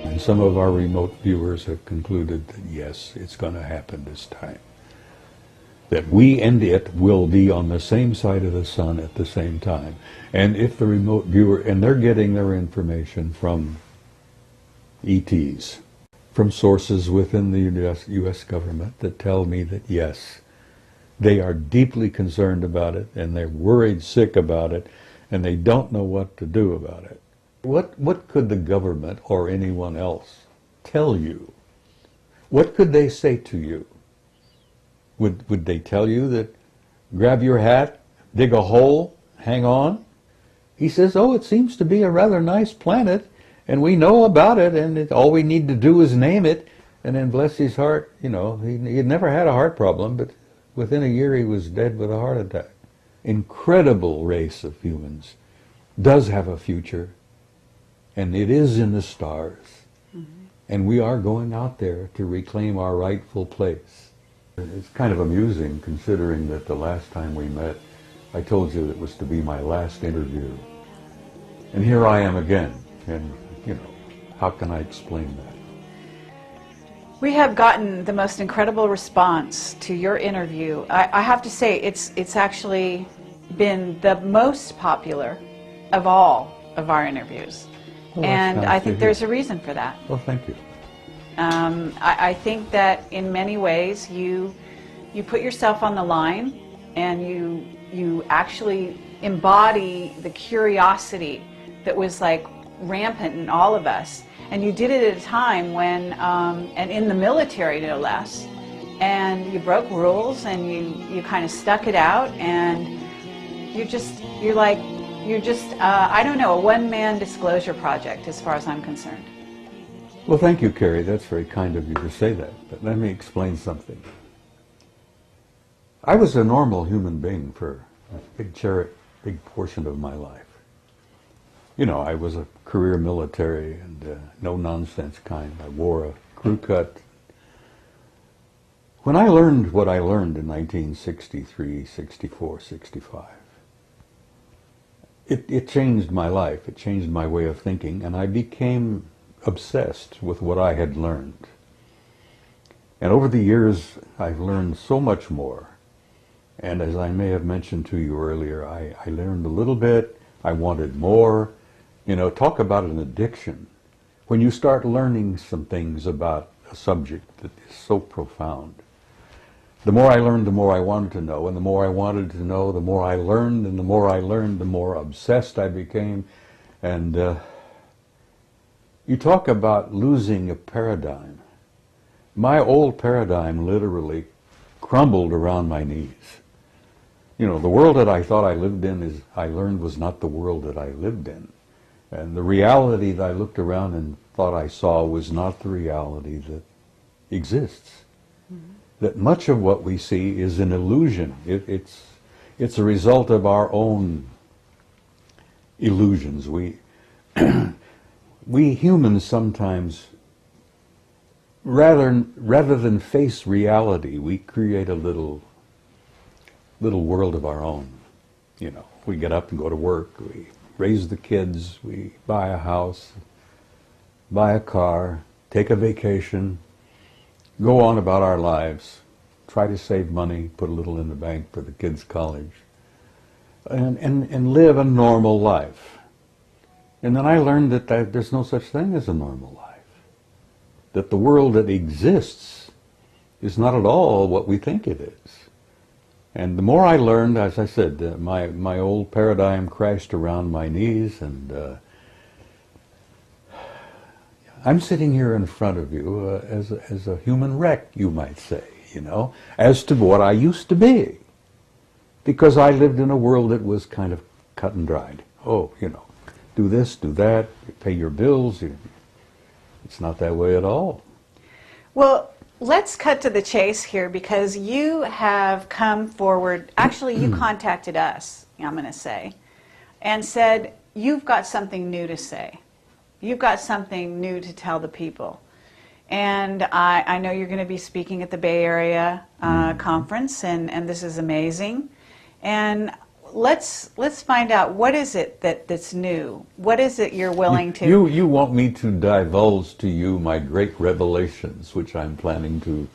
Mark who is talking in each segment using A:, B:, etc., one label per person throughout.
A: And some of our remote viewers have concluded that yes, it's going to happen this time. That we and it will be on the same side of the sun at the same time. And if the remote viewer, and they're getting their information from ETs, from sources within the US government that tell me that yes, they are deeply concerned about it, and they're worried sick about it, and they don't know what to do about it. What could the government or anyone else tell you? What could they say to you? Would they tell you that grab your hat, dig a hole, hang on? He says, oh, it seems to be a rather nice planet, and we know about it, and all we need to do is name it. And then bless his heart, you know, he had never had a heart problem, but within a year he was dead with a heart attack. Incredible race of humans, does have a future, and it is in the stars. Mm-hmm. And we are going out there to reclaim our rightful place. It's kind of amusing considering that the last time we met, I told you it was to be my last interview. And here I am again, and you know, how can I explain that?
B: We have gotten the most incredible response to your interview. I have to say, it's actually been the most popular of all of our interviews.
A: Well,
B: and I think there's a reason for that.
A: Well, thank you.
B: I think that in many ways you put yourself on the line, and you actually embody the curiosity that was like rampant in all of us. And you did it at a time when, and in the military no less, and you broke rules, and you kind of stuck it out, and you're just, I don't know, a one-man disclosure project as far as I'm concerned.
A: Well, thank you, Carrie. That's very kind of you to say that. But let me explain something. I was a normal human being for a big portion of my life. You know, I was a career military and no-nonsense kind. I wore a crew cut. When I learned what I learned in 1963, 64, 65, it changed my life. It changed my way of thinking, and I became obsessed with what I had learned. And over the years, I've learned so much more. And as I may have mentioned to you earlier, I learned a little bit. I wanted more. You know, talk about an addiction. When you start learning some things about a subject that is so profound, the more I learned, the more I wanted to know, and the more I wanted to know, the more I learned, and the more I learned, the more obsessed I became. And you talk about losing a paradigm. My old paradigm literally crumbled around my knees. You know, the world that I thought I lived in, I learned was not the world that I lived in. And the reality that I looked around and thought I saw was not the reality that exists. Mm-hmm. That much of what we see is an illusion. It's a result of our own illusions. We humans sometimes, rather than face reality, we create a little world of our own. You know, we get up and go to work, we raise the kids, we buy a house, buy a car, take a vacation, go on about our lives, try to save money, put a little in the bank for the kids' college, and live a normal life. And then I learned that there's no such thing as a normal life. That the world that exists is not at all what we think it is. And the more I learned, as I said, my old paradigm crashed around my knees, and I'm sitting here in front of you as a human wreck, you might say, you know, as to what I used to be. Because I lived in a world that was kind of cut and dried. Oh, you know, do this, do that, you pay your bills. It's not that way at all.
B: Well, let's cut to the chase here, because you have come forward, actually you contacted us, I'm going to say, and said you've got something new to say. You've got something new to tell the people. And I know you're going to be speaking at the Bay Area conference, and this is amazing. And let's find out, what is it that's new? What is it you're willing to...
A: You want me to divulge to you my great revelations, which I'm planning to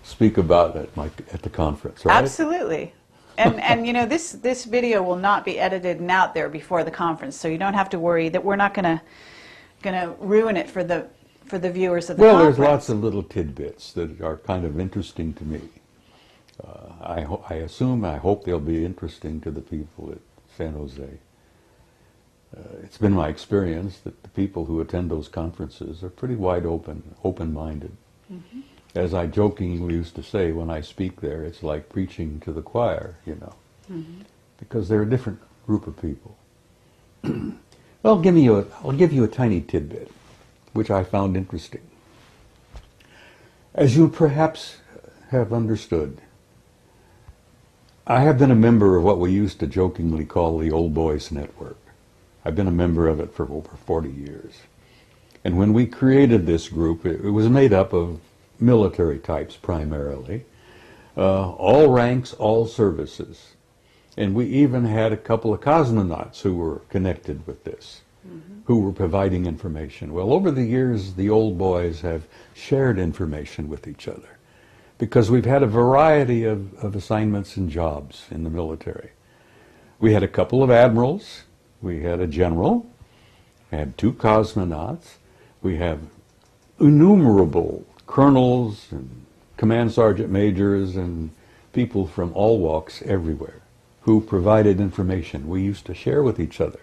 A: speak about at the conference, right?
B: Absolutely. And you know, this video will not be edited and out there before the conference, so you don't have to worry that we're not going to ruin it for the viewers of the conference. Well,
A: there's lots of little tidbits that are kind of interesting to me. I hope they'll be interesting to the people at San Jose. It's been my experience that the people who attend those conferences are pretty wide open-minded. Mm-hmm. As I jokingly used to say when I speak there, it's like preaching to the choir, you know, because they're a different group of people. Well, I'll give you a tiny tidbit, which I found interesting. As you perhaps have understood, I have been a member of what we used to jokingly call the Old Boys Network. I've been a member of it for over 40 years. And when we created this group, it was made up of military types primarily, all ranks, all services. And we even had a couple of cosmonauts who were connected with this, who were providing information. Well, over the years, the old boys have shared information with each other, because we've had a variety of assignments and jobs in the military. We had a couple of admirals, we had a general, we had 2 cosmonauts, we have innumerable colonels and command sergeant majors and people from all walks everywhere who provided information we used to share with each other.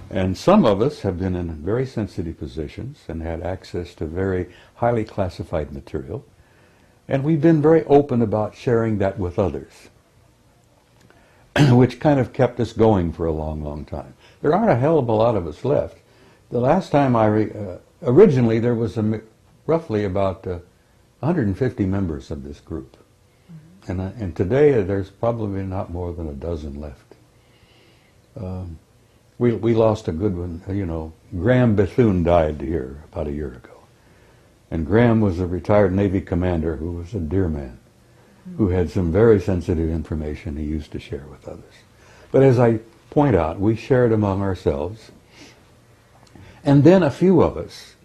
A: And some of us have been in very sensitive positions and had access to very highly classified material. And we've been very open about sharing that with others, which kind of kept us going for a long, long time. There aren't a hell of a lot of us left. The last time originally there was roughly about 150 members of this group. And today there's probably not more than a dozen left. We lost a good one, you know. Graham Bethune died here about a year ago. And Graham was a retired Navy commander who was a dear man, who had some very sensitive information he used to share with others. But as I point out, we shared among ourselves. And then a few of us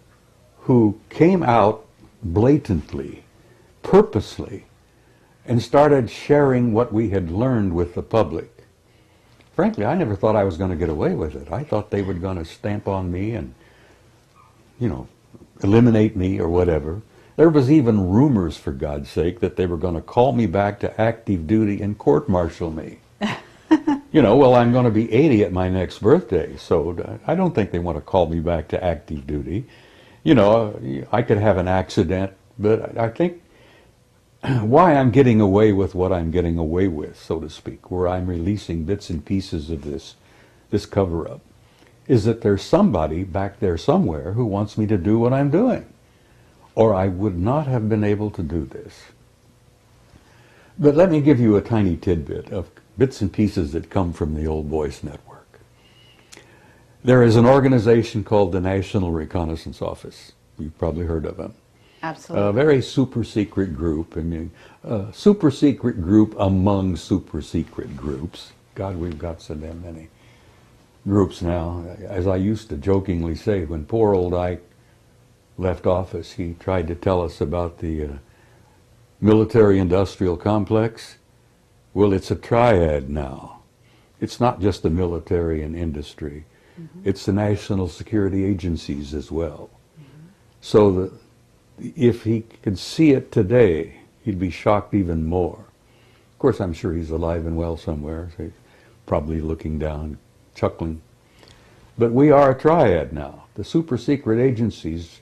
A: who came out blatantly, purposely, and started sharing what we had learned with the public. Frankly, I never thought I was going to get away with it. I thought they were going to stamp on me and, you know, eliminate me or whatever. There was even rumors, for God's sake, that they were going to call me back to active duty and court-martial me. You know, well, I'm going to be 80 at my next birthday, so I don't think they want to call me back to active duty. You know, I could have an accident, but I think why I'm getting away with what I'm getting away with, so to speak, where I'm releasing bits and pieces of this cover-up, is that there's somebody back there somewhere who wants me to do what I'm doing, or I would not have been able to do this. But let me give you a tiny tidbit of bits and pieces that come from the Old Boys Network. There is an organization called the National Reconnaissance Office. You've probably heard of them.
B: Absolutely.
A: A very super secret group. I mean, super secret group among super secret groups. God, we've got so damn many groups now. As I used to jokingly say, when poor old Ike left office, he tried to tell us about the military-industrial complex. Well, it's a triad now. It's not just the military and industry. It's the national security agencies as well. So if he could see it today, he'd be shocked even more. Of course, I'm sure he's alive and well somewhere, so he's probably looking down, chuckling. But we are a triad now. The super secret agencies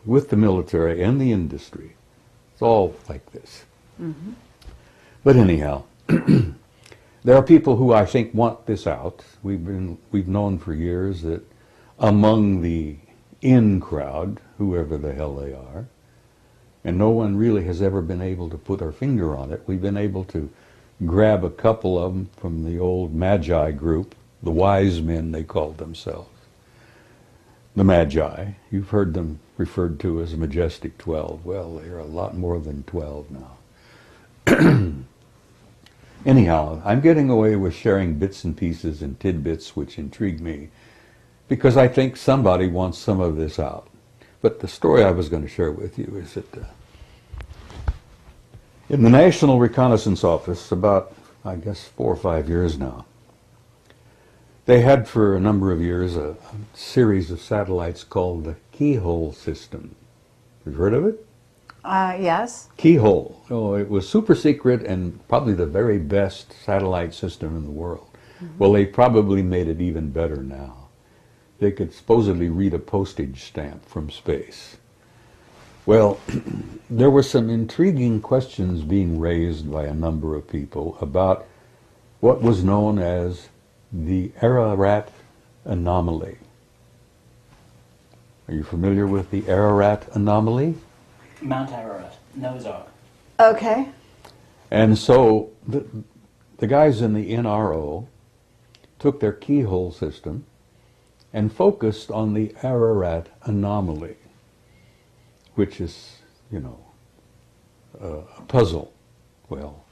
A: with the military and the industry. It's all like this. But anyhow, there are people who I think want this out. We've known for years that among the in crowd, whoever the hell they are. And no one really has ever been able to put our finger on it. We've been able to grab a couple of them from the old Magi group, the wise men they called themselves. The Magi, you've heard them referred to as Majestic 12. Well, they're a lot more than 12 now. Anyhow, I'm getting away with sharing bits and pieces and tidbits which intrigue me because I think somebody wants some of this out. But the story I was going to share with you is that in the National Reconnaissance Office, about, I guess, 4 or 5 years now, they had for a number of years a series of satellites called the Keyhole system. You've heard of it?
B: Yes.
A: Keyhole. Oh, it was super secret and probably the very best satellite system in the world. Mm-hmm. Well, they probably made it even better now. They could supposedly read a postage stamp from space. Well, there were some intriguing questions being raised by a number of people about what was known as the Ararat anomaly. Are you familiar with the Ararat anomaly?
C: Mount Ararat, Noah's Ark.
B: Okay.
A: And so the guys in the NRO took their keyhole system and focused on the Ararat anomaly, which is, you know, a puzzle. Well,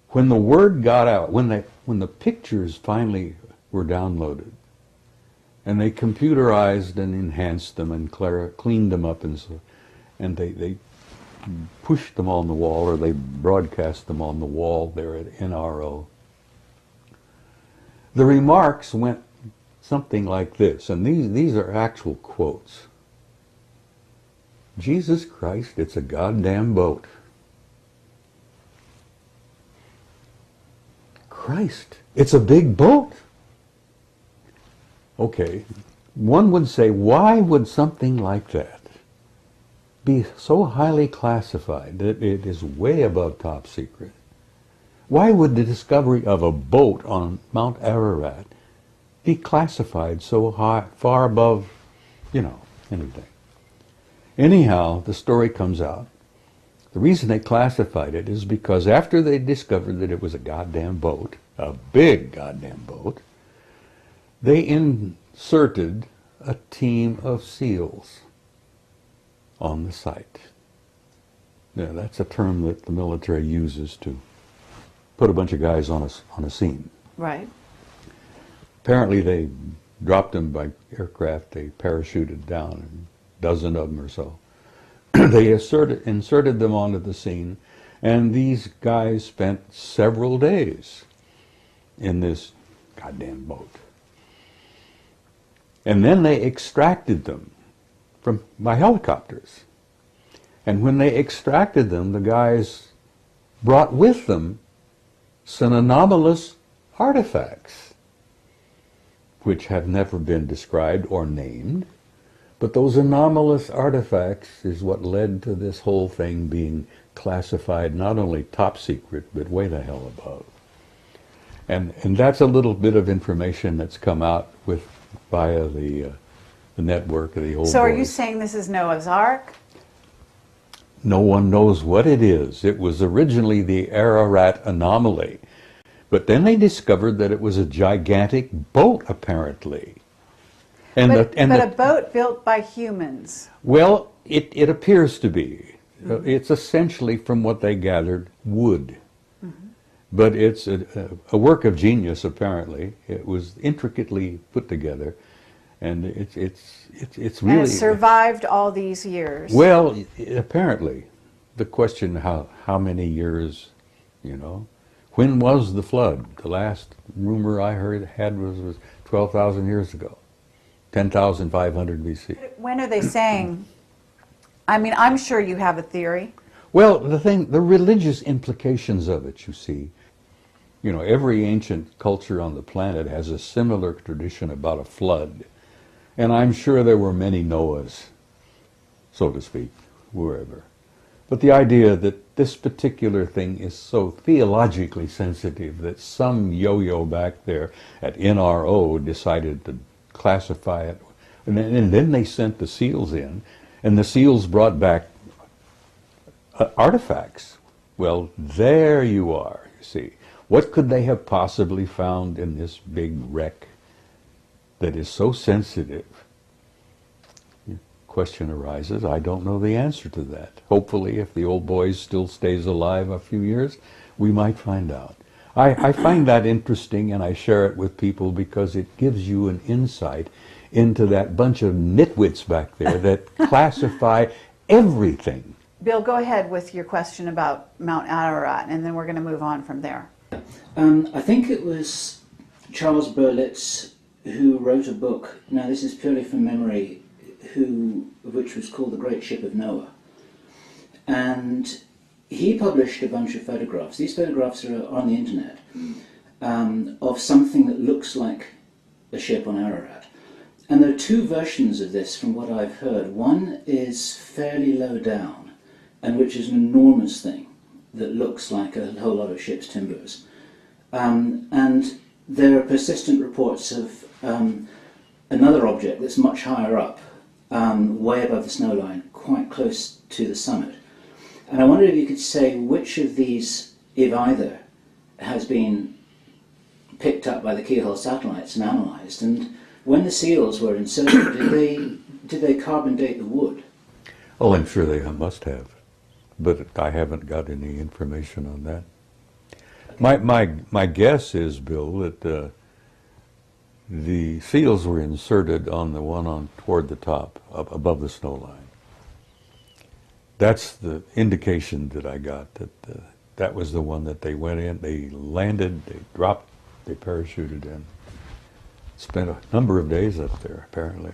A: when the word got out, when the pictures finally were downloaded, and they computerized and enhanced them and cleaned them up, and they pushed them on the wall, or they broadcast them on the wall there at NRO, the remarks went something like this, and these are actual quotes. Jesus Christ, it's a goddamn boat. Christ, it's a big boat. Okay, one would say, why would something like that be so highly classified that it is way above top secret? Why would the discovery of a boat on Mount Ararat be classified so high, far above, you know, anything? Anyhow, the story comes out. The reason they classified it is because after they discovered that it was a goddamn boat, a big goddamn boat, they inserted a team of SEALs on the site. Now, that's a term that the military uses to put a bunch of guys on a scene.
B: Right.
A: Apparently they dropped them by aircraft, they parachuted down, a dozen of them or so. They inserted them onto the scene, and these guys spent several days in this goddamn boat. And then they extracted them by helicopters. And when they extracted them, the guys brought with them some anomalous artifacts, which have never been described or named. But those anomalous artifacts is what led to this whole thing being classified not only top secret, but way the hell above. And that's a little bit of information that's come out via the network of the old
B: So are you
A: boys.
B: saying this is Noah's Ark?
A: No one knows what it is. It was originally the Ararat anomaly. But then they discovered that it was a gigantic boat, apparently. And
B: But a boat built by humans.
A: Well, it appears to be. It's essentially, from what they gathered, wood. Mm-hmm. But it's a work of genius, apparently. It was intricately put together, and it's really...
B: And it survived all these years.
A: Well, apparently. The question, how many years, you know? When was the flood? The last rumor I had was 12,000 years ago. 10,500 BC.
B: When are they saying? I mean, I'm sure you have a theory.
A: Well, the religious implications of it, you see. You know, every ancient culture on the planet has a similar tradition about a flood. And I'm sure there were many Noahs, so to speak, wherever. But the idea that this particular thing is so theologically sensitive that some yo-yo back there at NRO decided to classify it. And then they sent the SEALs in, and the SEALs brought back artifacts. Well, there you are, you see. What could they have possibly found in this big wreck that is so sensitive? Question arises, I don't know the answer to that. Hopefully, if the old boy still stays alive a few years, we might find out. I find that interesting, and I share it with people because it gives you an insight into that bunch of nitwits back there that classify everything.
B: Bill, go ahead with your question about Mount Ararat, and then we're going to move on from there.
C: I think it was Charles Berlitz who wrote a book, now this is purely from memory, which was called The Great Ship of Noah. And he published a bunch of photographs. These photographs are on the internet, of something that looks like a ship on Ararat. And there are two versions of this from what I've heard. One is fairly low down, and which is an enormous thing that looks like a whole lot of ship's timbers. And there are persistent reports of another object that's much higher up, way above the snow line, quite close to the summit. And I wondered if you could say which of these, if either, has been picked up by the keyhole satellites and analysed. And when the seals were inserted, did they carbon date the wood?
A: Oh, I'm sure they must have, but I haven't got any information on that. My guess is, Bill, that the seals were inserted on the one on toward the top, up above the snow line. That's the indication that I got, that that was the one that they went in, they landed, they dropped, they parachuted in. Spent a number of days up there, apparently.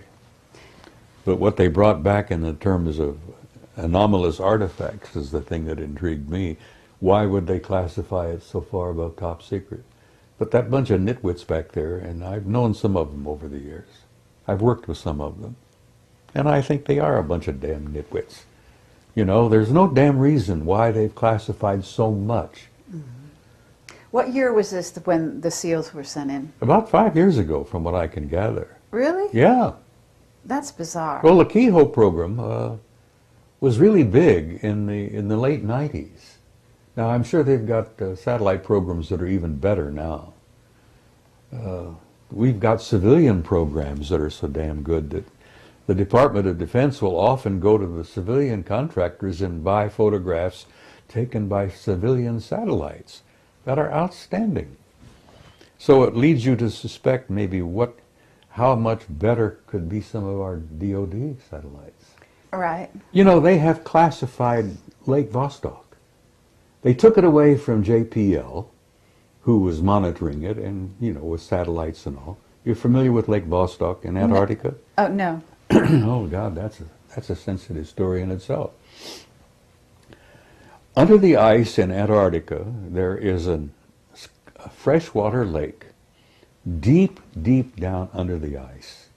A: But what they brought back in the terms of anomalous artifacts is the thing that intrigued me. Why would they classify it so far above top secret? But that bunch of nitwits back there, and I've known some of them over the years. I've worked with some of them. And I think they are a bunch of damn nitwits. You know, there's no damn reason why they've classified so much.
B: Mm-hmm. What year was this when the SEALs were sent in?
A: About 5 years ago, from what I can gather.
B: Really?
A: Yeah.
B: That's bizarre.
A: Well, the keyhole program was really big in the late 90s. Now, I'm sure they've got satellite programs that are even better now. We've got civilian programs that are so damn good that the Department of Defense will often go to the civilian contractors and buy photographs taken by civilian satellites that are outstanding. So it leads you to suspect maybe how much better could be some of our DoD satellites.
B: Right.
A: You know, they have classified Lake Vostok. They took it away from JPL, who was monitoring it, and, you know, with satellites and all. You're familiar with Lake Vostok in Antarctica?
B: No. Oh, no.
A: Oh, God, that's a sensitive story in itself. Under the ice in Antarctica, there is a freshwater lake, deep, deep down under the ice.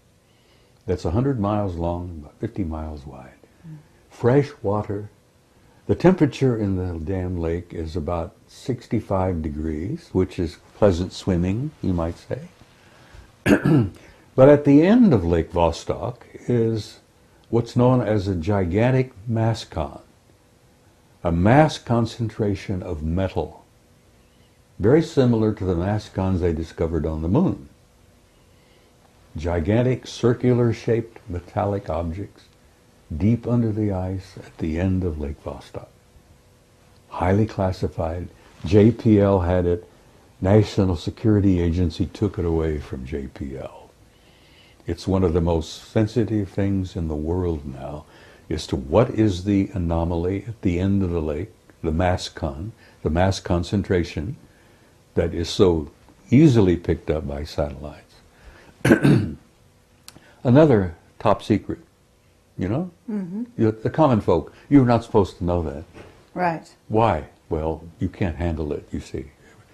A: That's 100 miles long, about 50 miles wide. Fresh water. The temperature in the damn lake is about 65 degrees, which is pleasant swimming, you might say. But at the end of Lake Vostok is what's known as a gigantic mass con, a mass concentration of metal, very similar to the mass cons they discovered on the moon. Gigantic circular-shaped metallic objects deep under the ice at the end of Lake Vostok. Highly classified. JPL had it. National Security Agency took it away from JPL. It's one of the most sensitive things in the world now as to what is the anomaly at the end of the lake, the mass concentration that is so easily picked up by satellites. Another top secret, you know? Mm-hmm. The common folk, you're not supposed to know that.
B: Right.
A: Why? Well, you can't handle it, you see.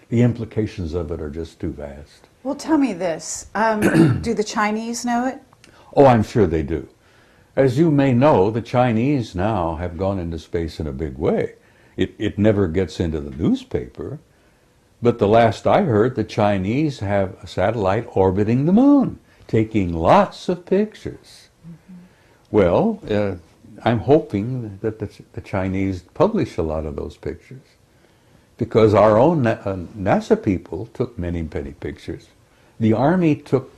A: The implications of it are just too vast.
B: Well, tell me this. Do the Chinese know it?
A: Oh, I'm sure they do. As you may know, the Chinese now have gone into space in a big way. It never gets into the newspaper, but the last I heard, the Chinese have a satellite orbiting the moon. taking lots of pictures. Well, I'm hoping that the Chinese publish a lot of those pictures, because our own NASA people took many, many pictures. The Army took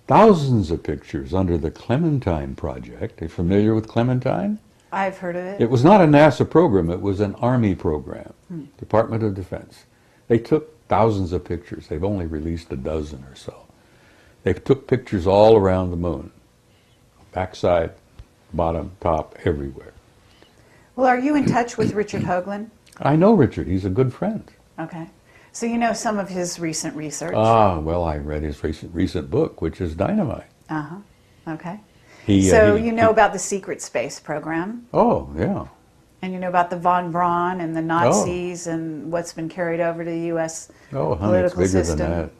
A: thousands of pictures under the Clementine project. Are you familiar with Clementine?
B: I've heard of it.
A: It was not a NASA program, it was an Army program, Department of Defense. They took thousands of pictures. They've only released a dozen or so. They took pictures all around the moon, backside, bottom, top, everywhere.
B: Well, are you in touch with Richard Hoagland?
A: I know Richard. He's a good friend.
B: Okay. So you know some of his recent research?
A: Well, I read his recent book, which is dynamite.
B: Uh-huh. Okay.
A: You
B: know about the secret space program?
A: Oh, yeah.
B: And you know about the von Braun and the Nazis and what's been carried over to the U.S.
A: Oh, honey, it's
B: political
A: bigger
B: system?
A: than that.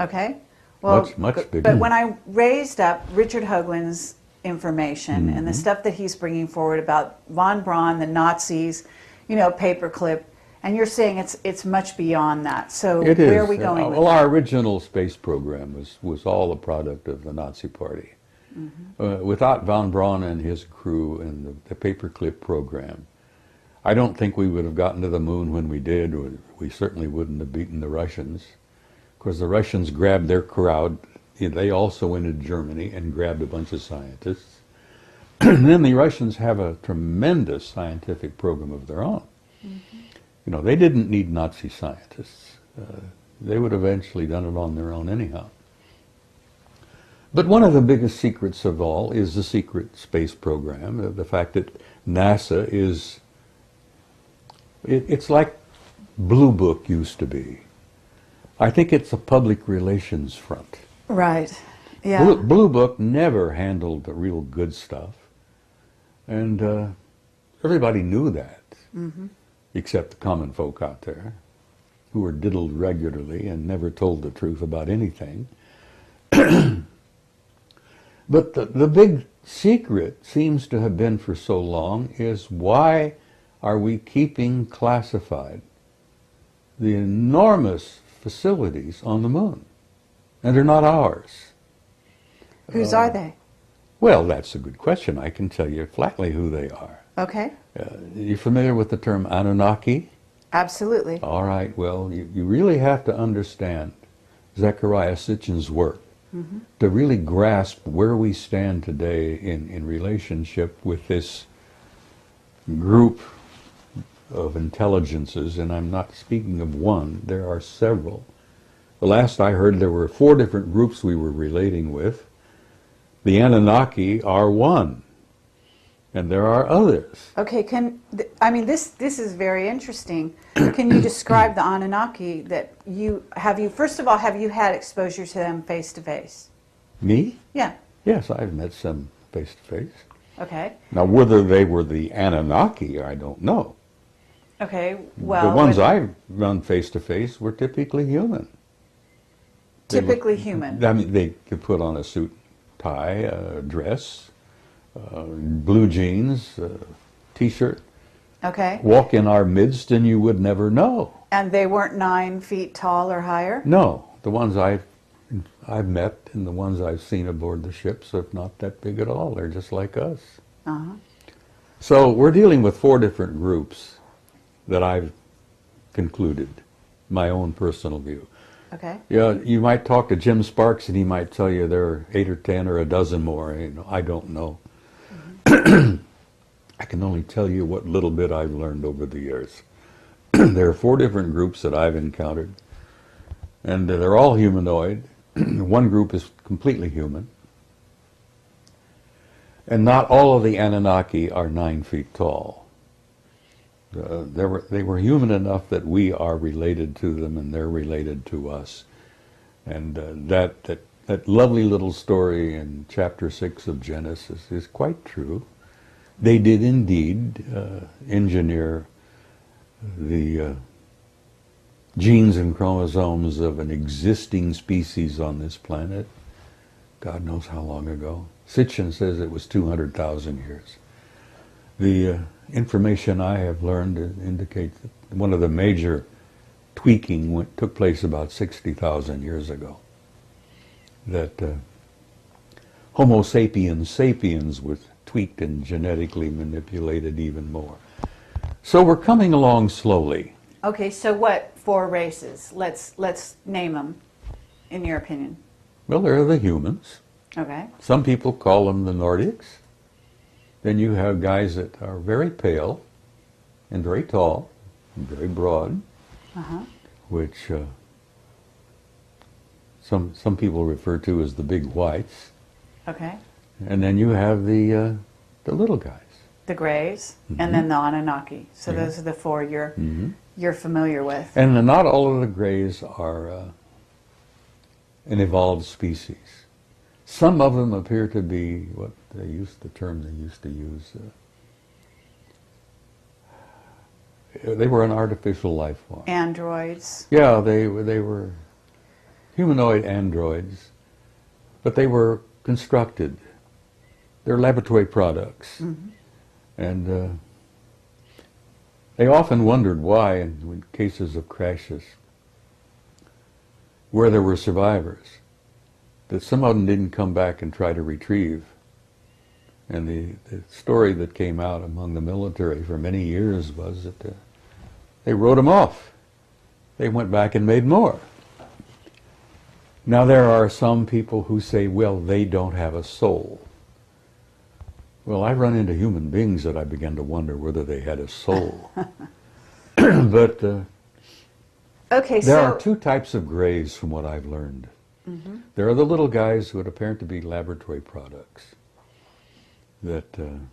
B: Okay. Well,
A: much bigger.
B: But when I raised up Richard Hoagland's information and the stuff that he's bringing forward about von Braun, the Nazis, you know, paperclip, and you're saying it's much beyond that. So
A: It is.
B: where are we going with
A: Well,
B: that?
A: our original space program was all a product of the Nazi Party. Without von Braun and his crew and the paperclip program, I don't think we would have gotten to the moon when we did. Or we certainly wouldn't have beaten the Russians. Because the Russians grabbed their crowd. They also went into Germany and grabbed a bunch of scientists. And then the Russians have a tremendous scientific program of their own. You know, they didn't need Nazi scientists. They would have eventually done it on their own anyhow. But one of the biggest secrets of all is the secret space program, the fact that NASA is, it's like Blue Book used to be. I think it's a public relations front.
B: Right. Yeah.
A: Blue Book never handled the real good stuff. And everybody knew that, except the common folk out there, who were diddled regularly and never told the truth about anything. But the big secret seems to have been for so long is, why are we keeping classified the enormous facilities on the moon? And they're not ours.
B: Whose are they?
A: Well, that's a good question. I can tell you flatly who they are.
B: Okay.
A: You familiar with the term Anunnaki?
B: Absolutely.
A: All right, well, you really have to understand Zecharia Sitchin's work to really grasp where we stand today in relationship with this group of intelligences, and I'm not speaking of one, there are several. The last I heard, there were 4 different groups we were relating with. The Anunnaki are one, and there are others.
B: Okay, this is very interesting. Can you describe the Anunnaki that first of all, have you had exposure to them face to face?
A: Me?
B: Yeah.
A: Yes, I've met some face to face.
B: Okay.
A: Now, whether they were the Anunnaki, I don't know.
B: Okay, well...
A: The ones I've run face to face were typically human.
B: Typically human.
A: I mean, they could put on a suit, tie, a dress, blue jeans, T-shirt,
B: Okay.
A: walk in our midst, and you would never know.
B: And they weren't 9 feet tall or higher?
A: No, the ones I've met and the ones I've seen aboard the ships are not that big at all. They're just like us.
B: Uh-huh.
A: So we're dealing with 4 different groups that I've concluded, my own personal view.
B: Okay.
A: Yeah, you might talk to Jim Sparks and he might tell you there are 8 or 10 or a dozen more. You know, I don't know. I can only tell you what little bit I've learned over the years. There are 4 different groups that I've encountered, and they're all humanoid. One group is completely human. And not all of the Anunnaki are 9 feet tall. They were human enough that we are related to them and they're related to us. And that lovely little story in chapter 6 of Genesis is quite true. They did indeed engineer the genes and chromosomes of an existing species on this planet. God knows how long ago. Sitchin says it was 200,000 years. The information I have learned indicates that one of the major tweaking took place about 60,000 years ago. That Homo sapiens sapiens was tweaked and genetically manipulated even more. So we're coming along slowly.
B: Okay, so what 4 races? Let's name them, in your opinion.
A: Well, there are the humans.
B: Okay.
A: Some people call them the Nordics. Then you have guys that are very pale and very tall and very broad, which some people refer to as the big whites.
B: Okay.
A: And then you have the little guys.
B: The Greys, and then the Anunnaki. So
A: Yeah.
B: those are the 4 you're familiar with.
A: And not all of the Greys are an evolved species. Some of them appear to be what they used to use. They were an artificial life form.
B: Androids.
A: Yeah, they were humanoid androids, but they were constructed. They're laboratory products. And they often wondered why, in cases of crashes, where there were survivors, that some of them didn't come back and try to retrieve. And the story that came out among the military for many years was that they wrote them off. They went back and made more. Now there are some people who say, well, they don't have a soul. Well, I run into human beings that I began to wonder whether they had a soul. But
B: Okay,
A: there
B: so
A: are 2 types of Greys from what I've learned. There are the little guys who would appear to be laboratory products. And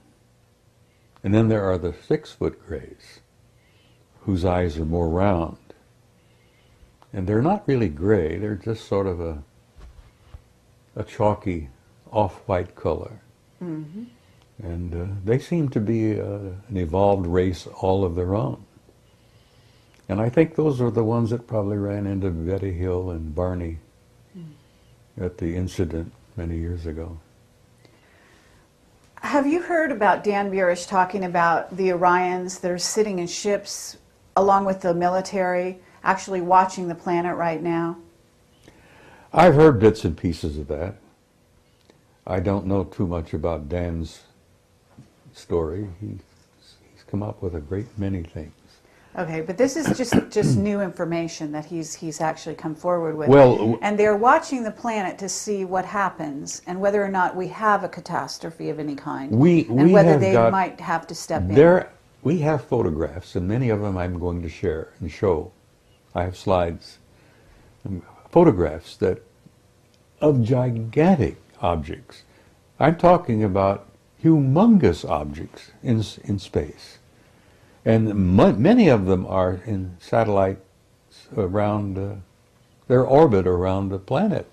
A: then there are the 6-foot Greys, whose eyes are more round. And they're not really gray, they're just sort of a chalky off-white color. And they seem to be an evolved race all of their own. And I think those are the ones that probably ran into Betty Hill and Barney at the incident many years ago.
B: have you heard about Dan Burish talking about the Orions that are sitting in ships along with the military, actually watching the planet right now?
A: I've heard bits and pieces of that. I don't know too much about Dan's story. He's come up with a great many things.
B: Okay, but this is just new information that he's actually come forward with.
A: Well,
B: and they're watching the planet to see what happens and whether or not we have a catastrophe of any kind, and whether they might have to step in.
A: We have photographs, and many of them I'm going to share and show. I have slides, photographs of gigantic objects. I'm talking about humongous objects in space. And many of them are in satellites around their orbit around the planet.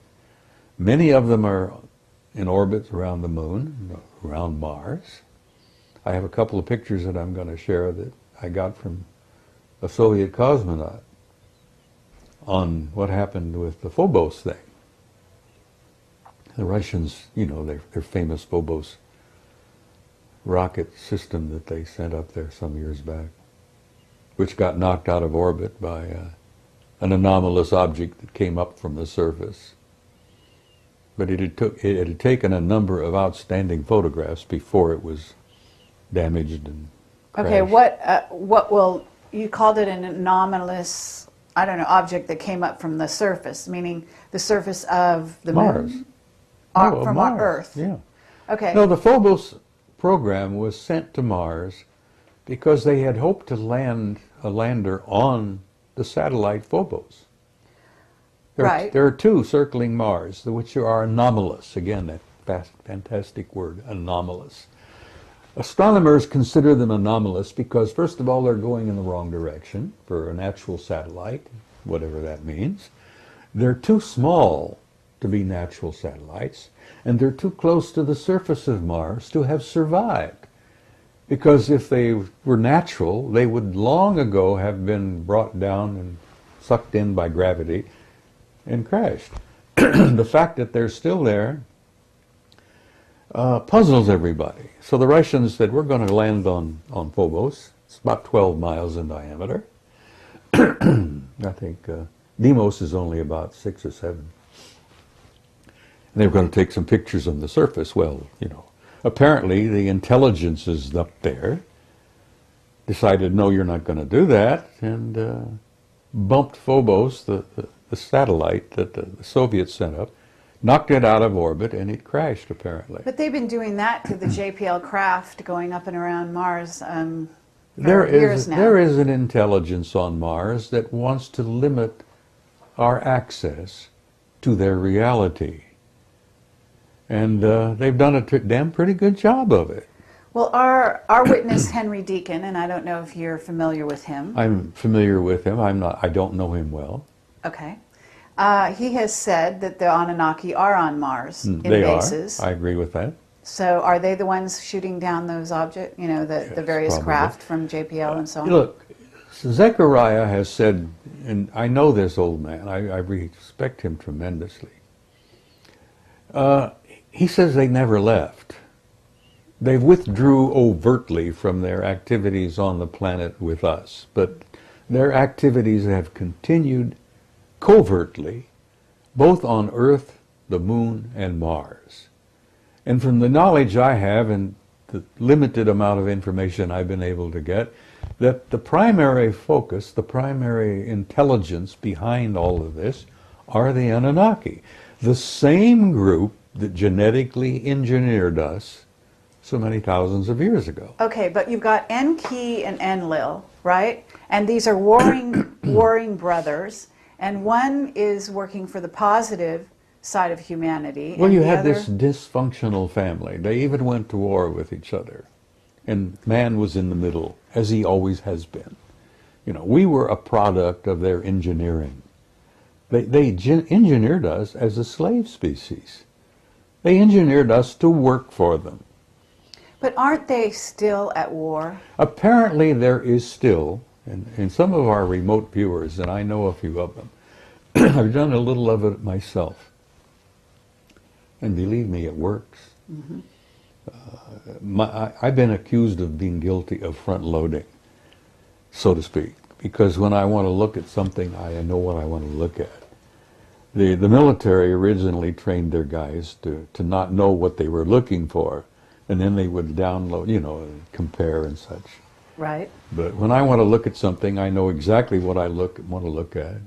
A: Many of them are in orbits around the moon, around Mars. I have a couple of pictures that I'm going to share that I got from a Soviet cosmonaut on what happened with the Phobos thing. The Russians, you know, their famous Phobos rocket system that they sent up there some years back, which got knocked out of orbit by an anomalous object that came up from the surface. But it had taken a number of outstanding photographs before it was damaged and crashed.
B: Okay, what will you called it an anomalous, I don't know, object that came up from the surface, meaning the surface of the
A: Mars.
B: moon?
A: From
B: From our Earth.
A: Yeah.
B: Okay.
A: No, the Phobos program was sent to Mars because they had hoped to land a lander on the satellite Phobos.
B: Right.
A: There are 2 circling Mars, which are anomalous. Again, that fantastic word, anomalous. Astronomers consider them anomalous because, first of all, they're going in the wrong direction for a natural satellite, whatever that means. They're too small to be natural satellites, and they're too close to the surface of Mars to have survived. Because if they were natural, they would long ago have been brought down and sucked in by gravity and crashed. The fact that they're still there puzzles everybody. So the Russians said, we're going to land on Phobos. It's about 12 miles in diameter. I think Deimos is only about 6 or 7. And they were going to take some pictures on the surface. Well, you know, apparently the intelligence is up there. Decided, no, you're not going to do that, and bumped Phobos, the satellite that the Soviets sent up, knocked it out of orbit, and it crashed, apparently.
B: But they've been doing that to the JPL craft going up and around Mars for
A: There
B: years now.
A: There is an intelligence on Mars that wants to limit our access to their reality. And they've done a damn pretty good job of it.
B: Well, our witness, Henry Deacon, and I don't know if you're familiar with him.
A: I'm familiar with him. I don't know him well.
B: Okay. He has said that the Anunnaki are on Mars in
A: They
B: bases.
A: are. I agree with that.
B: So are they the ones shooting down those objects, you know, the various
A: probably.
B: craft from JPL and so on?
A: Look, Zechariah has said, and I know this old man, I respect him tremendously. He says they never left. They withdrew overtly from their activities on the planet with us, but their activities have continued covertly, both on Earth, the Moon, and Mars. And from the knowledge I have and the limited amount of information I've been able to get, that the primary focus, the primary intelligence behind all of this are the Anunnaki, the same group that genetically engineered us so many thousands of years ago.
B: Okay, but you've got Enki and Enlil, right? And these are warring brothers, and one is working for the positive side of humanity.
A: Well,
B: and
A: you
B: the
A: had
B: other...
A: this dysfunctional family. They even went to war with each other. And man was in the middle, as he always has been. You know, we were a product of their engineering. They engineered us as a slave species. They engineered us to work for them.
B: But aren't they still at war?
A: Apparently there is still, and some of our remote viewers, and I know a few of them, I've done a little of it myself. And believe me, it works.
B: Mm-hmm.
A: I've been accused of being guilty of front-loading, so to speak, because when I want to look at something, I know what I want to look at. The military originally trained their guys to not know what they were looking for, and then they would download, you know, compare and such.
B: Right.
A: But when I want to look at something, I know exactly what I want to look at.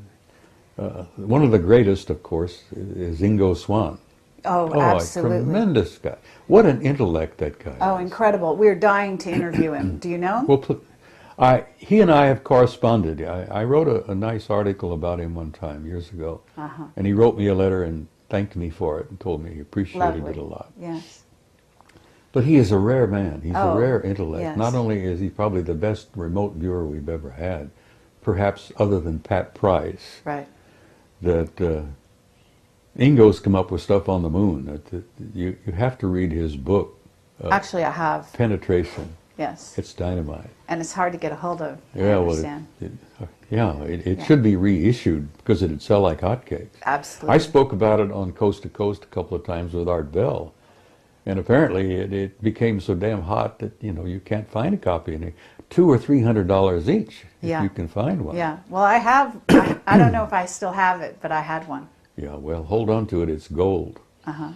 A: One of the greatest, of course, is Ingo Swann.
B: Oh, absolutely.
A: A tremendous guy. What an intellect that guy
B: Oh,
A: is.
B: incredible. We're dying to interview him. Do you know him?
A: Well, he and I have corresponded. I wrote a nice article about him one time, years ago.
B: Uh-huh.
A: And he wrote me a letter and thanked me for it and told me he appreciated
B: Lovely.
A: it a lot.
B: Yes.
A: But he is a rare man. He's a rare intellect.
B: Yes.
A: Not only is he probably the best remote viewer we've ever had, perhaps other than Pat Price,
B: Right.
A: that Ingo's come up with stuff on the moon. That you have to read his book,
B: Actually, I have.
A: Penetration.
B: Yes.
A: It's dynamite.
B: And it's hard to get a hold of. I
A: Yeah,
B: understand.
A: it should be reissued because it'd sell like hotcakes.
B: Absolutely.
A: I spoke about it on Coast to Coast a couple of times with Art Bell, and apparently it became so damn hot that you can't find a copy anymore. $200 or $300 each if you can find one.
B: Yeah. Well, I have. I don't know if I still have it, but I had one.
A: Yeah. Well, hold on to it. It's gold.
B: Uh-huh.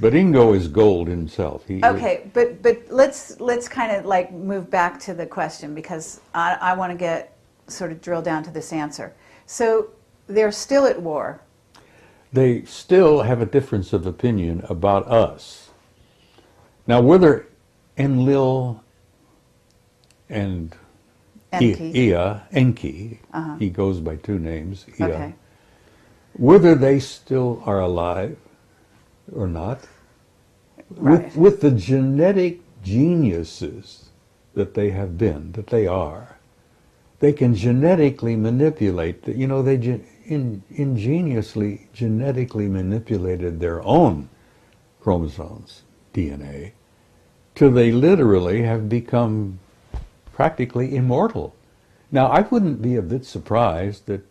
A: But Ingo is gold himself.
B: Okay, but let's kind of like move back to the question, because I want to get sort of drill down to this answer. So they're still at war.
A: They still have a difference of opinion about us. Now, whether Enlil and Enki, he goes by two names,
B: Okay.
A: whether they still are alive or not,
B: Right.
A: with the genetic geniuses that they have been, that they are, they can genetically manipulate, they ingeniously genetically manipulated their own chromosomes, DNA, till they literally have become practically immortal. Now, I wouldn't be a bit surprised that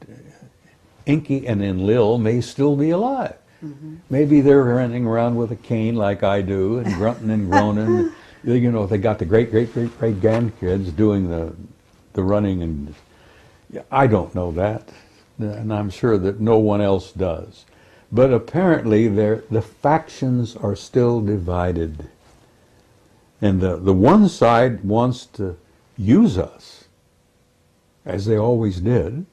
A: Enki and Enlil may still be alive. Mm-hmm. Maybe they're running around with a cane like I do, and grunting and groaning. They got the great grandkids doing the running, and I don't know that, and I'm sure that no one else does. But apparently the factions are still divided. And the one side wants to use us, as they always did,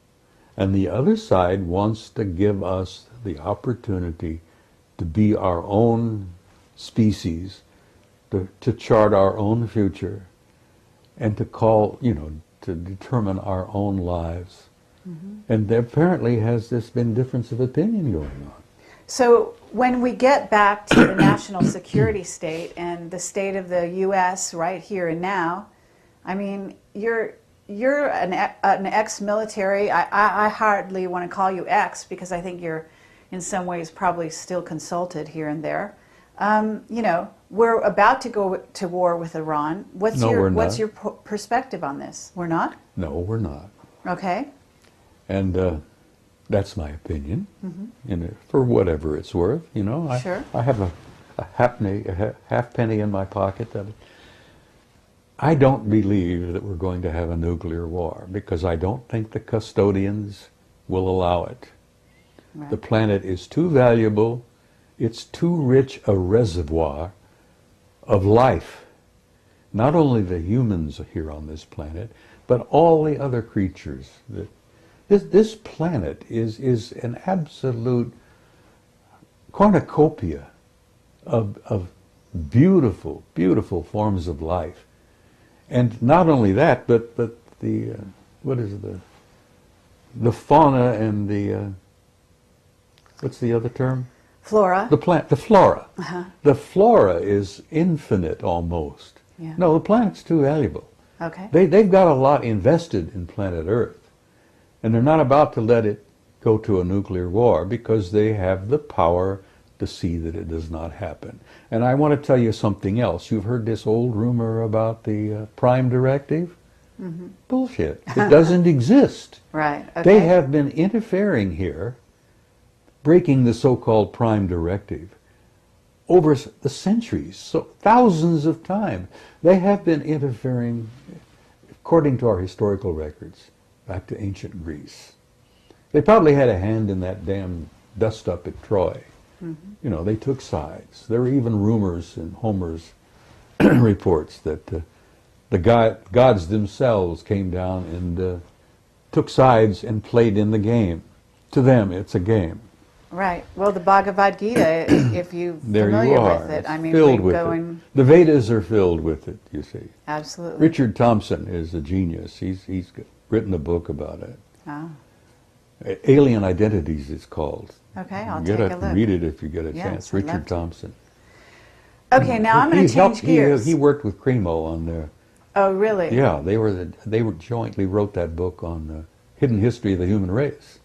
A: and the other side wants to give us the opportunity to be our own species, to chart our own future, and to call, to determine our own lives. Mm-hmm. And there apparently has this been difference of opinion going on.
B: So when we get back to the national security state and the state of the U.S. right here and now, I mean, you're an ex-military. I hardly want to call you ex because I think you're in some ways probably still consulted here and there. We're about to go to war with Iran. What's your perspective on this? We're not?
A: No, we're not.
B: Okay.
A: And that's my opinion.
B: Mm-hmm.
A: And for whatever it's worth,
B: Sure.
A: I have a half penny in my pocket that I don't believe that we're going to have a nuclear war because I don't think the custodians will allow it.
B: Right.
A: The planet is too valuable. It's too rich a reservoir of life. Not only the humans here on this planet, but all the other creatures. This planet is an absolute cornucopia of beautiful, beautiful forms of life. And not only that, but the the fauna and the what's the other term?
B: Flora.
A: The flora.
B: Uh-huh.
A: The flora is infinite almost.
B: Yeah.
A: No, the planet's too valuable.
B: Okay.
A: They've got a lot invested in planet Earth, and they're not about to let it go to a nuclear war because they have the power to see that it does not happen. And I want to tell you something else. You've heard this old rumor about the Prime Directive? Mm-hmm. Bullshit. It doesn't exist.
B: Right. Okay.
A: They have been interfering here, breaking the so-called Prime Directive over the centuries, so thousands of times. They have been interfering, according to our historical records, back to ancient Greece. They probably had a hand in that damn dust-up at Troy. Mm-hmm. They took sides. There were even rumors in Homer's reports that the gods themselves came down and took sides and played in the game. To them, it's a game.
B: Right. Well, the Bhagavad Gita, if you're familiar with it, I mean,
A: filled with it. The Vedas are filled with it, you see.
B: Absolutely.
A: Richard Thompson is a genius. He's written a book about it.
B: Oh.
A: Alien Identities, it's called.
B: Okay, I'll take a look.
A: Read it if you get a
B: Yes,
A: chance.
B: I'd love
A: Richard
B: to.
A: Thompson.
B: Okay, now I'm going to change gears.
A: He worked with Cremo on there.
B: Oh, really?
A: Yeah, they were jointly wrote that book on hidden history of the human race.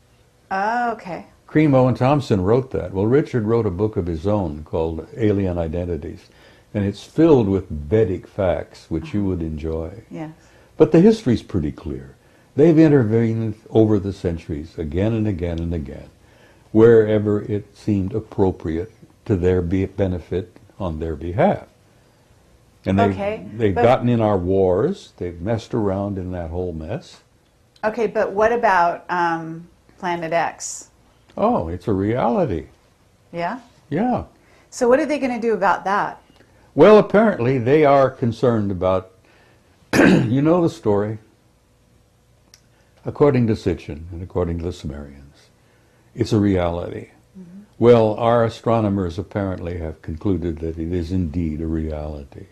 B: Oh, okay.
A: Cremo and Thompson wrote that. Well, Richard wrote a book of his own called Alien Identities, and it's filled with Vedic facts, which you would enjoy.
B: Yes.
A: But the history's pretty clear. They've intervened over the centuries, again and again and again, wherever it seemed appropriate to their benefit on their behalf. And they've gotten in our wars. They've messed around in that whole mess.
B: Okay, but what about Planet X?
A: Oh, it's a reality.
B: Yeah?
A: Yeah.
B: So what are they going to do about that?
A: Well, apparently they are concerned about, you know the story, according to Sitchin and according to the Sumerians, it's a reality. Mm-hmm. Well, our astronomers apparently have concluded that it is indeed a reality.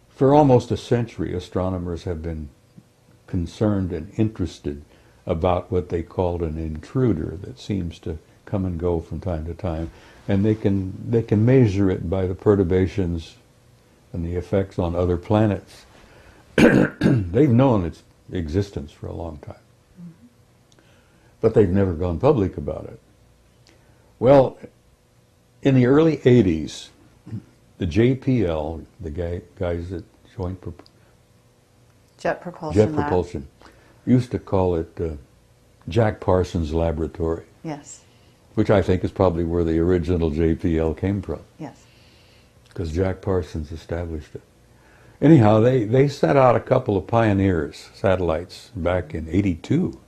A: For almost a century, astronomers have been concerned and interested about what they called an intruder that seems to come and go from time to time, and they can measure it by the perturbations and the effects on other planets. They've known its existence for a long time, but they've never gone public about it. Well, in the early 80s, the JPL, the guys at
B: Jet Propulsion
A: Propulsion, used to call it Jack Parsons Laboratory.
B: Yes.
A: Which I think is probably where the original JPL came from.
B: Yes.
A: Because Jack Parsons established it. Anyhow, they sent out a couple of Pioneers satellites back in '82.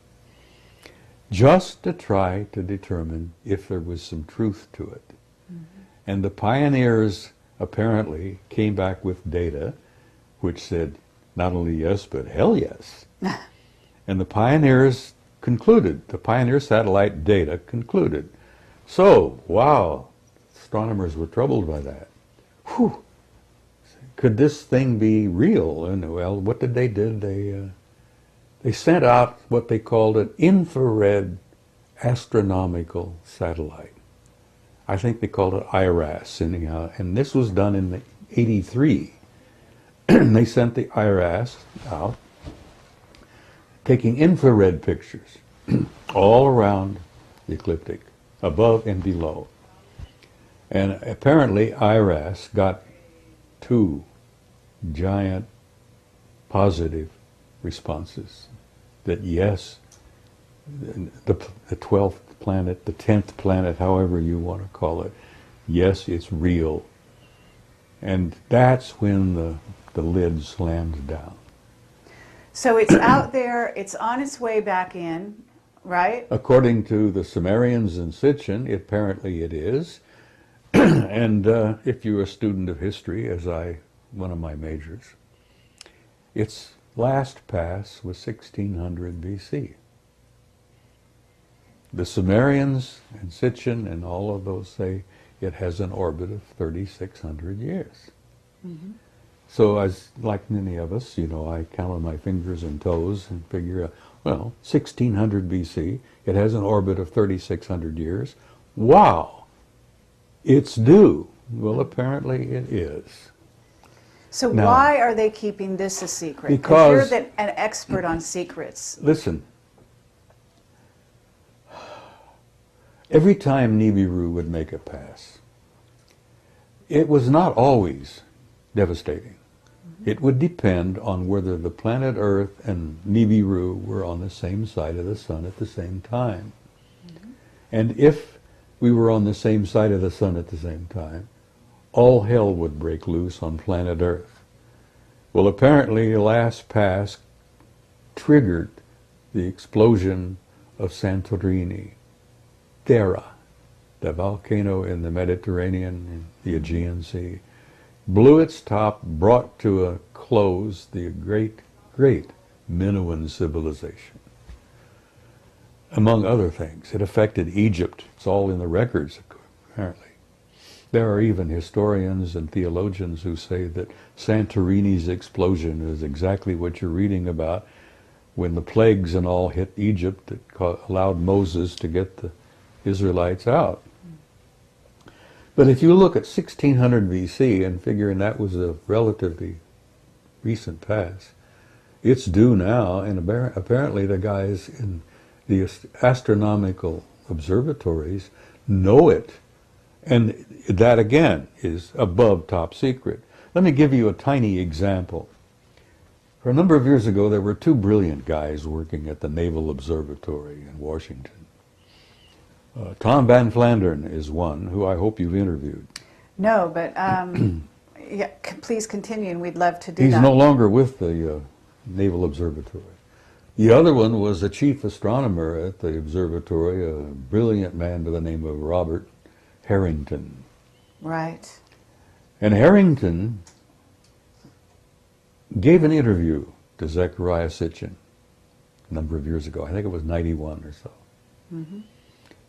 A: just to try to determine if there was some truth to it. And the pioneers apparently came back with data which said not only yes, but hell yes. And the pioneers concluded, the Pioneer satellite data concluded. So, wow, astronomers were troubled by that. Whew. Could this thing be real? And well, what did they do? They sent out what they called an infrared astronomical satellite. I think they called it IRAS anyhow, and this was done in '83. They sent the IRAS out, taking infrared pictures all around the ecliptic, above and below. And apparently IRAS got 2 giant positive responses that yes, the 12th planet, the 10th planet, however you want to call it, yes, it's real. And that's when the lid slammed down.
B: So it's out there, it's on its way back in, right?
A: According to the Sumerians in Sitchin, apparently it is. And if you're a student of history, as one of my majors, its last pass was 1600 BC. The Sumerians and Sitchin and all of those say it has an orbit of 3,600 years. Mm-hmm. So as like many of us, I count on my fingers and toes and figure out, well, 1600 BC, it has an orbit of 3,600 years. Wow, it's due. Well, apparently it is.
B: So
A: now,
B: why are they keeping this a secret?
A: Because
B: you're an expert on secrets.
A: Listen, every time Nibiru would make a pass, it was not always devastating. It would depend on whether the planet Earth and Nibiru were on the same side of the sun at the same time. Mm-hmm. And if we were on the same side of the sun at the same time, all hell would break loose on planet Earth. Well, apparently the last pass triggered the explosion of Santorini, Thera, the volcano in the Mediterranean and the Aegean Sea, blew its top, brought to a close the great Minoan civilization. Among other things, it affected Egypt. It's all in the records, apparently. There are even historians and theologians who say that Santorini's explosion is exactly what you're reading about when the plagues and all hit Egypt that allowed Moses to get the Israelites out. But if you look at 1600 BC and figuring that was a relatively recent pass, it's due now, and apparently the guys in the astronomical observatories know it. And that, again, is above top secret. Let me give you a tiny example. For a number of years ago, there were 2 brilliant guys working at the Naval Observatory in Washington. Tom Van Flandern is one who I hope you've interviewed.
B: No, but yeah, please continue, and we'd love to do
A: He's
B: that.
A: no longer with the Naval Observatory. The other one was the chief astronomer at the observatory, a brilliant man by the name of Robert Harrington.
B: Right.
A: And Harrington gave an interview to Zecharia Sitchin a number of years ago. I think it was 91 or so. Mm-hmm.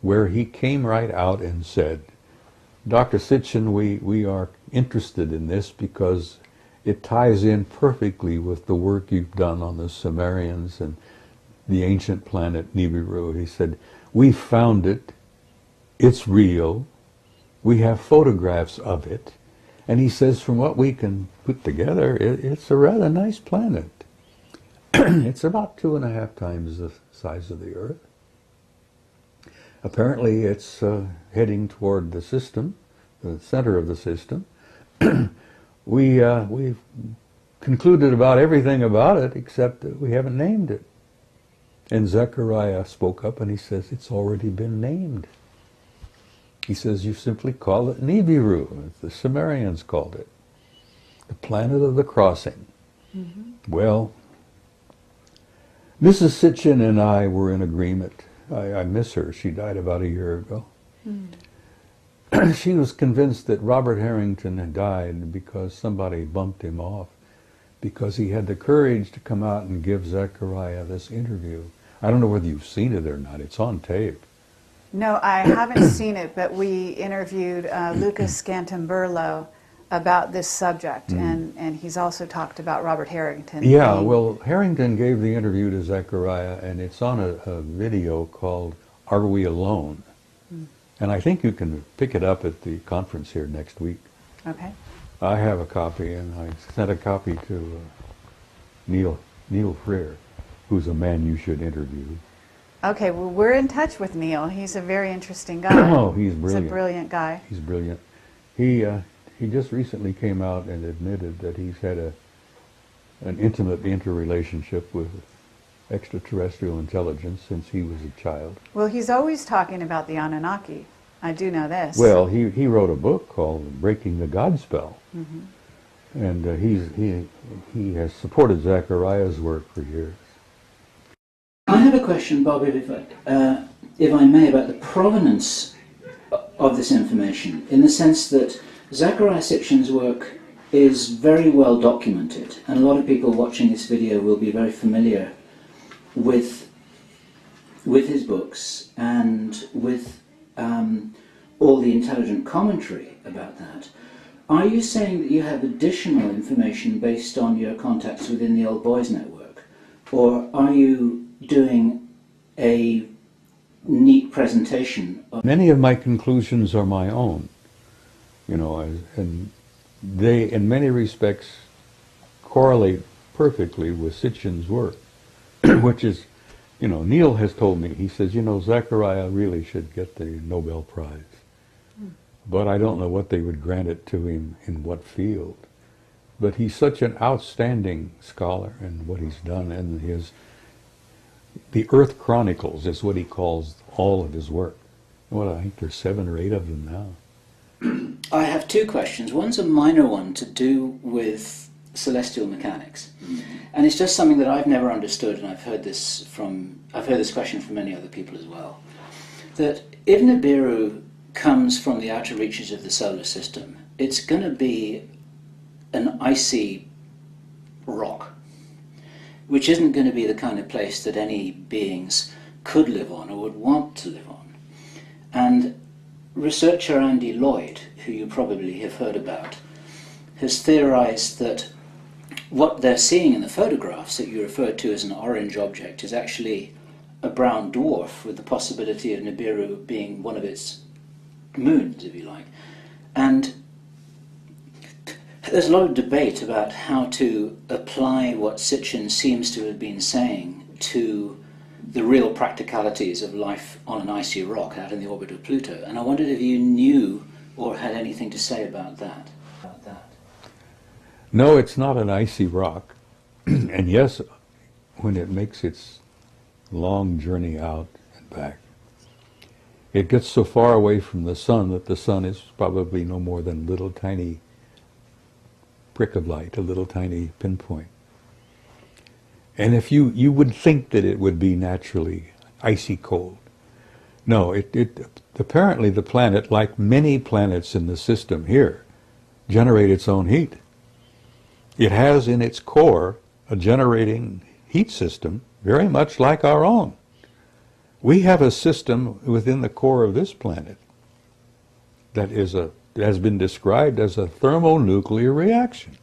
A: Where he came right out and said, Dr. Sitchin, we are interested in this because it ties in perfectly with the work you've done on the Sumerians and the ancient planet Nibiru. He said, we found it, it's real, we have photographs of it, and he says from what we can put together, it's a rather nice planet. It's about 2.5 times the size of the Earth. Apparently it's heading toward the system, the center of the system. We've concluded about everything about it except that we haven't named it. And Zecharia spoke up and he says, it's already been named. He says, you simply call it Nibiru, as the Sumerians called it, the planet of the crossing. Mm-hmm. Well, Mrs. Sitchin and I were in agreement I miss her. She died about a year ago. She was convinced that Robert Harrington had died because somebody bumped him off, because he had the courage to come out and give Zechariah this interview. I don't know whether you've seen it or not. It's on tape.
B: No, I haven't seen it, but we interviewed Lucas Scantamburlo about this subject, and he's also talked about Robert Harrington.
A: Yeah, well, Harrington gave the interview to Zechariah, and it's on a video called Are We Alone? And I think you can pick it up at the conference here next week.
B: Okay.
A: I have a copy, and I sent a copy to Neil Freer, who's a man you should interview.
B: Okay, well, we're in touch with Neil. He's a very interesting guy.
A: Oh, he's brilliant.
B: He's a brilliant guy.
A: He's brilliant. He just recently came out and admitted that he's had an intimate interrelationship with extraterrestrial intelligence since he was a child.
B: Well, he's always talking about the Anunnaki. I do know this.
A: Well, he wrote a book called Breaking the God Spell. And he has supported Zechariah's work for years.
C: I have a question, Bob, if I may, about the provenance of this information, in the sense that Zechariah Sitchin's work is very well documented, and a lot of people watching this video will be very familiar with his books and with all the intelligent commentary about that. Are you saying that you have additional information based on your contacts within the Old Boys Network, or are you doing a neat presentation of...
A: Many of my conclusions are my own, you know, and they, in many respects, correlate perfectly with Sitchin's work, which is, you know, Neil has told me, he says, you know, Zechariah really should get the Nobel Prize. But I don't know what they would grant it to him in what field. But he's such an outstanding scholar in what he's done, and the Earth Chronicles is what he calls all of his work. Well, I think there's 7 or 8 of them now.
C: I have 2 questions. One's a minor one to do with celestial mechanics. And it's just something that I've never understood, and I've heard this question from many other people as well. That if Nibiru comes from the outer reaches of the solar system, it's going to be an icy rock, which isn't going to be the kind of place that any beings could live on or would want to live on. And researcher Andy Lloyd, who you probably have heard about, has theorized that what they're seeing in the photographs that you referred to as an orange object is actually a brown dwarf, with the possibility of Nibiru being one of its moons, if you like. And there's a lot of debate about how to apply what Sitchin seems to have been saying to the real practicalities of life on an icy rock out in the orbit of Pluto. And I wondered if you knew or had anything to say about that.
A: No, it's not an icy rock. And yes, when it makes its long journey out and back, it gets so far away from the sun that the sun is probably no more than a little tiny prick of light, a little tiny pinpoint. And if you would think that it would be naturally icy cold. No, apparently the planet, like many planets in the system here, generate its own heat. It has in its core a generating heat system very much like our own. We have a system within the core of this planet that has been described as a thermonuclear reaction,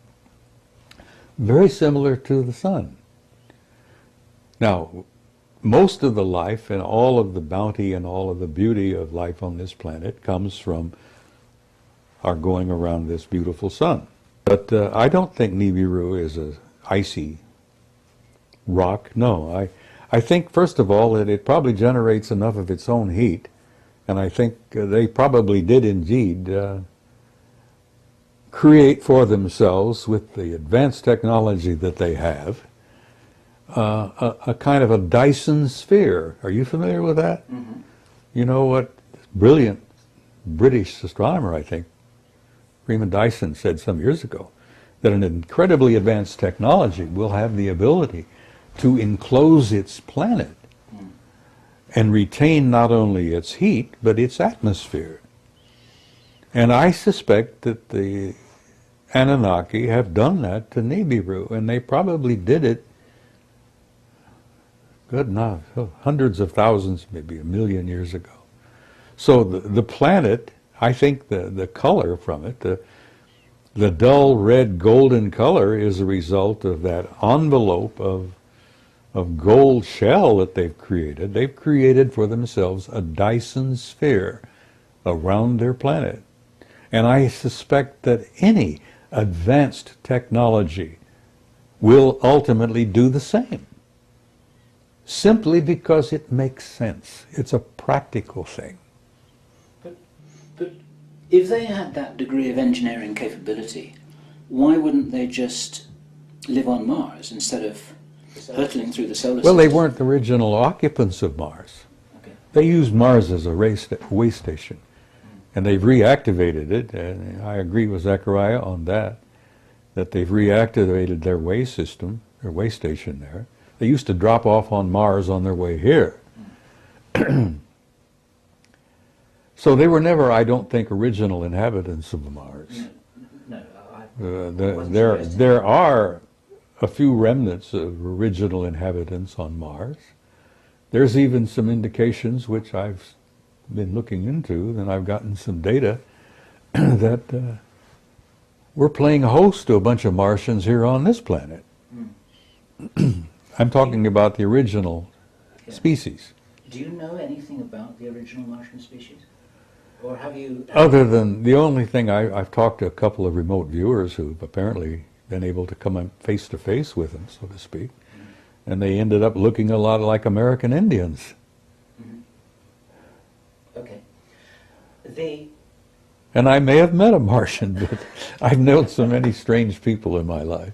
A: very similar to the sun. Now, most of the life and all of the bounty and all of the beauty of life on this planet comes from our going around this beautiful sun. But I don't think Nibiru is an icy rock. No, I think, first of all, that it probably generates enough of its own heat, and I think they probably did indeed create for themselves, with the advanced technology that they have, a kind of a Dyson sphere. Are you familiar with that? Mm-hmm. You know what? Brilliant British astronomer, I think, Freeman Dyson, said some years ago that an incredibly advanced technology will have the ability to enclose its planet and retain not only its heat, but its atmosphere. And I suspect that the Anunnaki have done that to Nibiru, and they probably did it, good enough, hundreds of thousands, maybe a million years ago. So the planet, I think the color from it, the dull red golden color is a result of that envelope of gold shell that they've created. They've created for themselves a Dyson sphere around their planet. And I suspect that any advanced technology will ultimately do the same, simply because it makes sense. It's a practical thing.
C: But if they had that degree of engineering capability, why wouldn't they just live on Mars instead of hurtling through the solar system?
A: Well, they weren't the original occupants of Mars.
C: Okay.
A: They used Mars as a way station, and they've reactivated it, and I agree with Zechariah on that they've reactivated their way system, their way station there. They used to drop off on Mars on their way here. So they were never, I don't think, original inhabitants of Mars. There are a few remnants of original inhabitants on Mars. There's even some indications, which I've been looking into, and I've gotten some data, that we're playing host to a bunch of Martians here on this planet. I'm talking about the original species.
C: Do you know anything about the original Martian species? Or have you...
A: Other than the only thing, I've talked to a couple of remote viewers who've apparently been able to come face to face with them, so to speak, and they ended up looking a lot like American Indians.
C: Okay.
A: And I may have met a Martian, but I've known so many strange people in my life.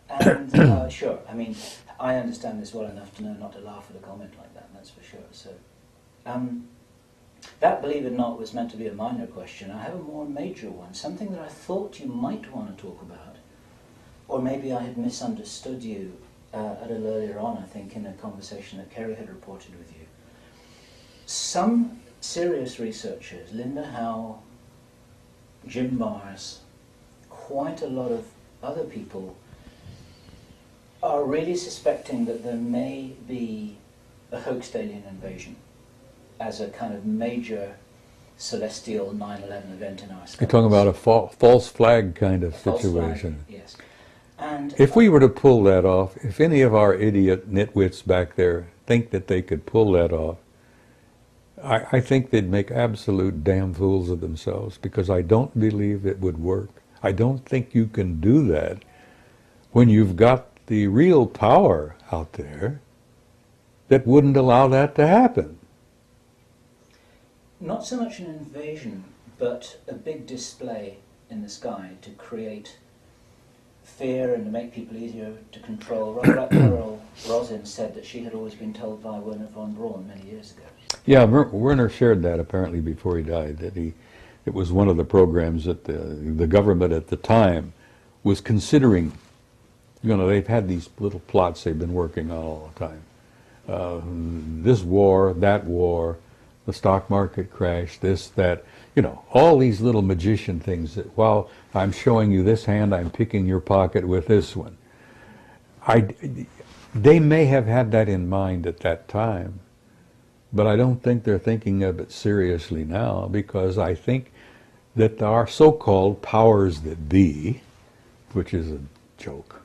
C: And sure, I mean, I understand this well enough to know not to laugh at a comment like that, that's for sure. So, that, believe it or not, was meant to be a minor question. I have a more major one, something that I thought you might want to talk about, or maybe I had misunderstood you a little earlier on, I think, in a conversation that Kerry had reported with you. Some serious researchers, Linda Howe, Jim Mars, quite a lot of other people, are really suspecting that there may be a hoaxed alien invasion as a kind of major celestial 9/11 event in our skies.
A: You're talking about a false flag kind of situation.
C: Flag, yes. And
A: if we were to pull that off, if any of our idiot nitwits back there think that they could pull that off, I think they'd make absolute damn fools of themselves, because I don't believe it would work. I don't think you can do that when you've got the real power out there that wouldn't allow that to happen.
C: Not so much an invasion, but a big display in the sky to create fear and to make people easier to control. Carol Rosin said that she had always been told by Werner von Braun many years ago.
A: Yeah, Werner shared that apparently before he died, that it was one of the programs that the government at the time was considering. You know, they've had these little plots they've been working on all the time. This war, that war, the stock market crash, this, that, you know, all these little magician things that while I'm showing you this hand, I'm picking your pocket with this one. They may have had that in mind at that time, but I don't think they're thinking of it seriously now, because I think that our so-called powers that be, which is a joke,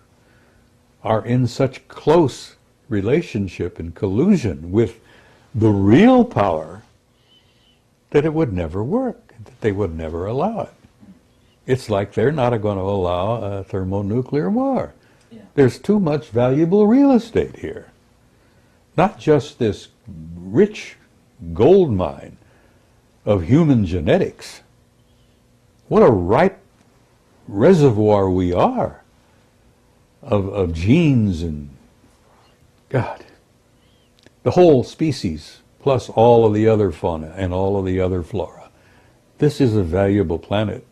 A: are in such close relationship and collusion with the real power that it would never work, that they would never allow it. It's like they're not going to allow a thermonuclear war. Yeah. There's too much valuable real estate here. Not just this rich gold mine of human genetics. What a ripe reservoir we are of genes and, God, the whole species, plus all of the other fauna and all of the other flora. This is a valuable planet.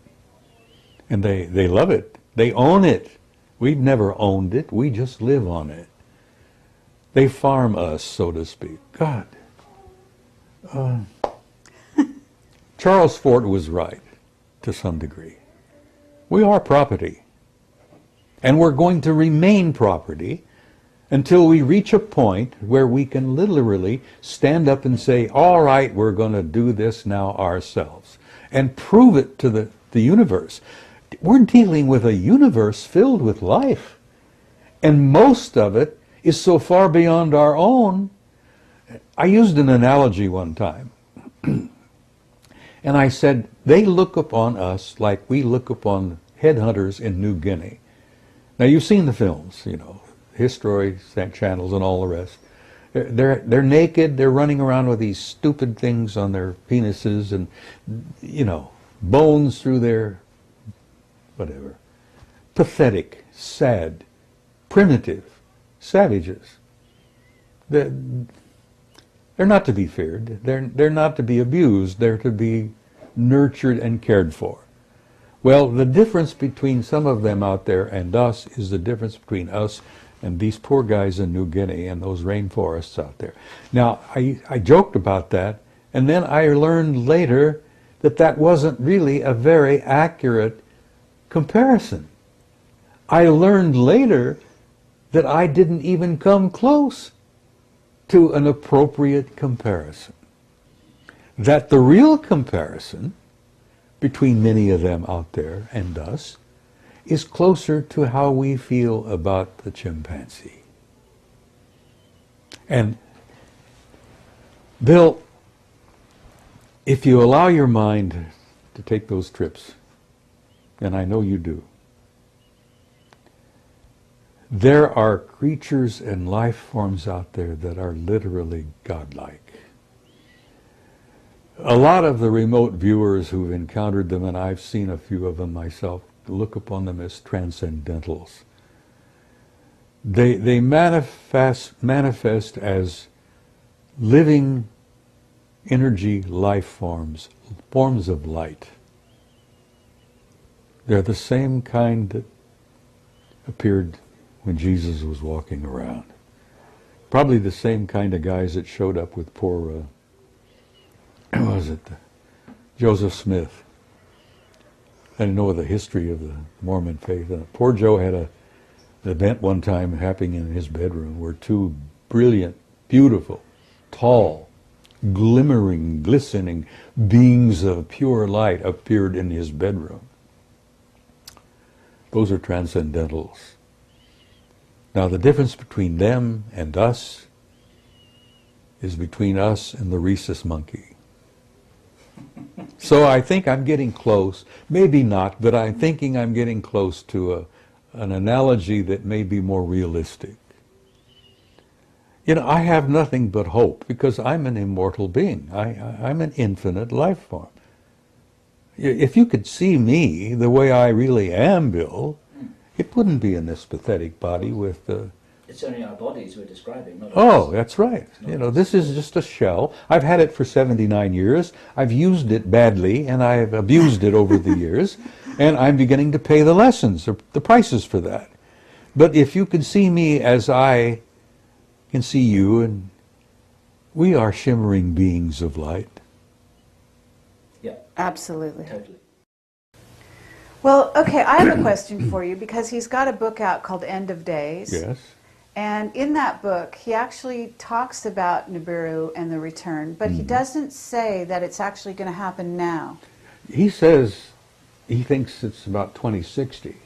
A: And they love it. They own it. We've never owned it. We just live on it. They farm us, so to speak. God, Charles Fort was right to some degree. We are property. And we're going to remain property until we reach a point where we can literally stand up and say, all right, we're going to do this now ourselves, and prove it to the universe. We're dealing with a universe filled with life, and most of it is so far beyond our own. I used an analogy one time, and I said, they look upon us like we look upon headhunters in New Guinea. Now, you've seen the films, you know, History channels and all the rest. They're naked, they're running around with these stupid things on their penises and, you know, bones through their, whatever. Pathetic, sad, primitive, savages. They're not to be feared. They're not to be abused. They're to be nurtured and cared for. Well, the difference between some of them out there and us is the difference between us and these poor guys in New Guinea and those rainforests out there. Now, I joked about that, and then I learned later that that wasn't really a very accurate comparison. I learned later that I didn't even come close to an appropriate comparison. That the real comparison between many of them out there and us is closer to how we feel about the chimpanzee. And Bill, if you allow your mind to take those trips, and I know you do, there are creatures and life forms out there that are literally godlike. A lot of the remote viewers who've encountered them, and I've seen a few of them myself, look upon them as transcendentals. They manifest as living energy life forms, forms of light. They're the same kind that appeared when Jesus was walking around. Probably the same kind of guys that showed up with poor, Joseph Smith. I didn't know the history of the Mormon faith. Poor Joe had an event one time happening in his bedroom where two brilliant, beautiful, tall, glimmering, glistening beings of pure light appeared in his bedroom. Those are transcendentals. Now, the difference between them and us is between us and the rhesus monkey. So I think I'm getting close, maybe not, but I'm thinking I'm getting close to an analogy that may be more realistic. You know, I have nothing but hope because I'm an immortal being. I'm an infinite life form. If you could see me the way I really am, Bill, it wouldn't be in this pathetic body with the...
C: It's only our bodies we're describing, not
A: Oh,
C: us.
A: that's right. You know, this is just a shell. I've had it for 79 years. I've used it badly, and I've abused it over the years, and I'm beginning to pay the lessons, or the prices for that. But if you can see me as I can see you, and we are shimmering beings of light.
C: Yeah.
B: Absolutely.
C: Totally.
B: Well, okay, I have a question for you because he's got a book out called End of Days.
A: Yes.
B: And in that book, he actually talks about Nibiru and the return, but he doesn't say that it's actually going to happen now.
A: He says he thinks it's about 2060.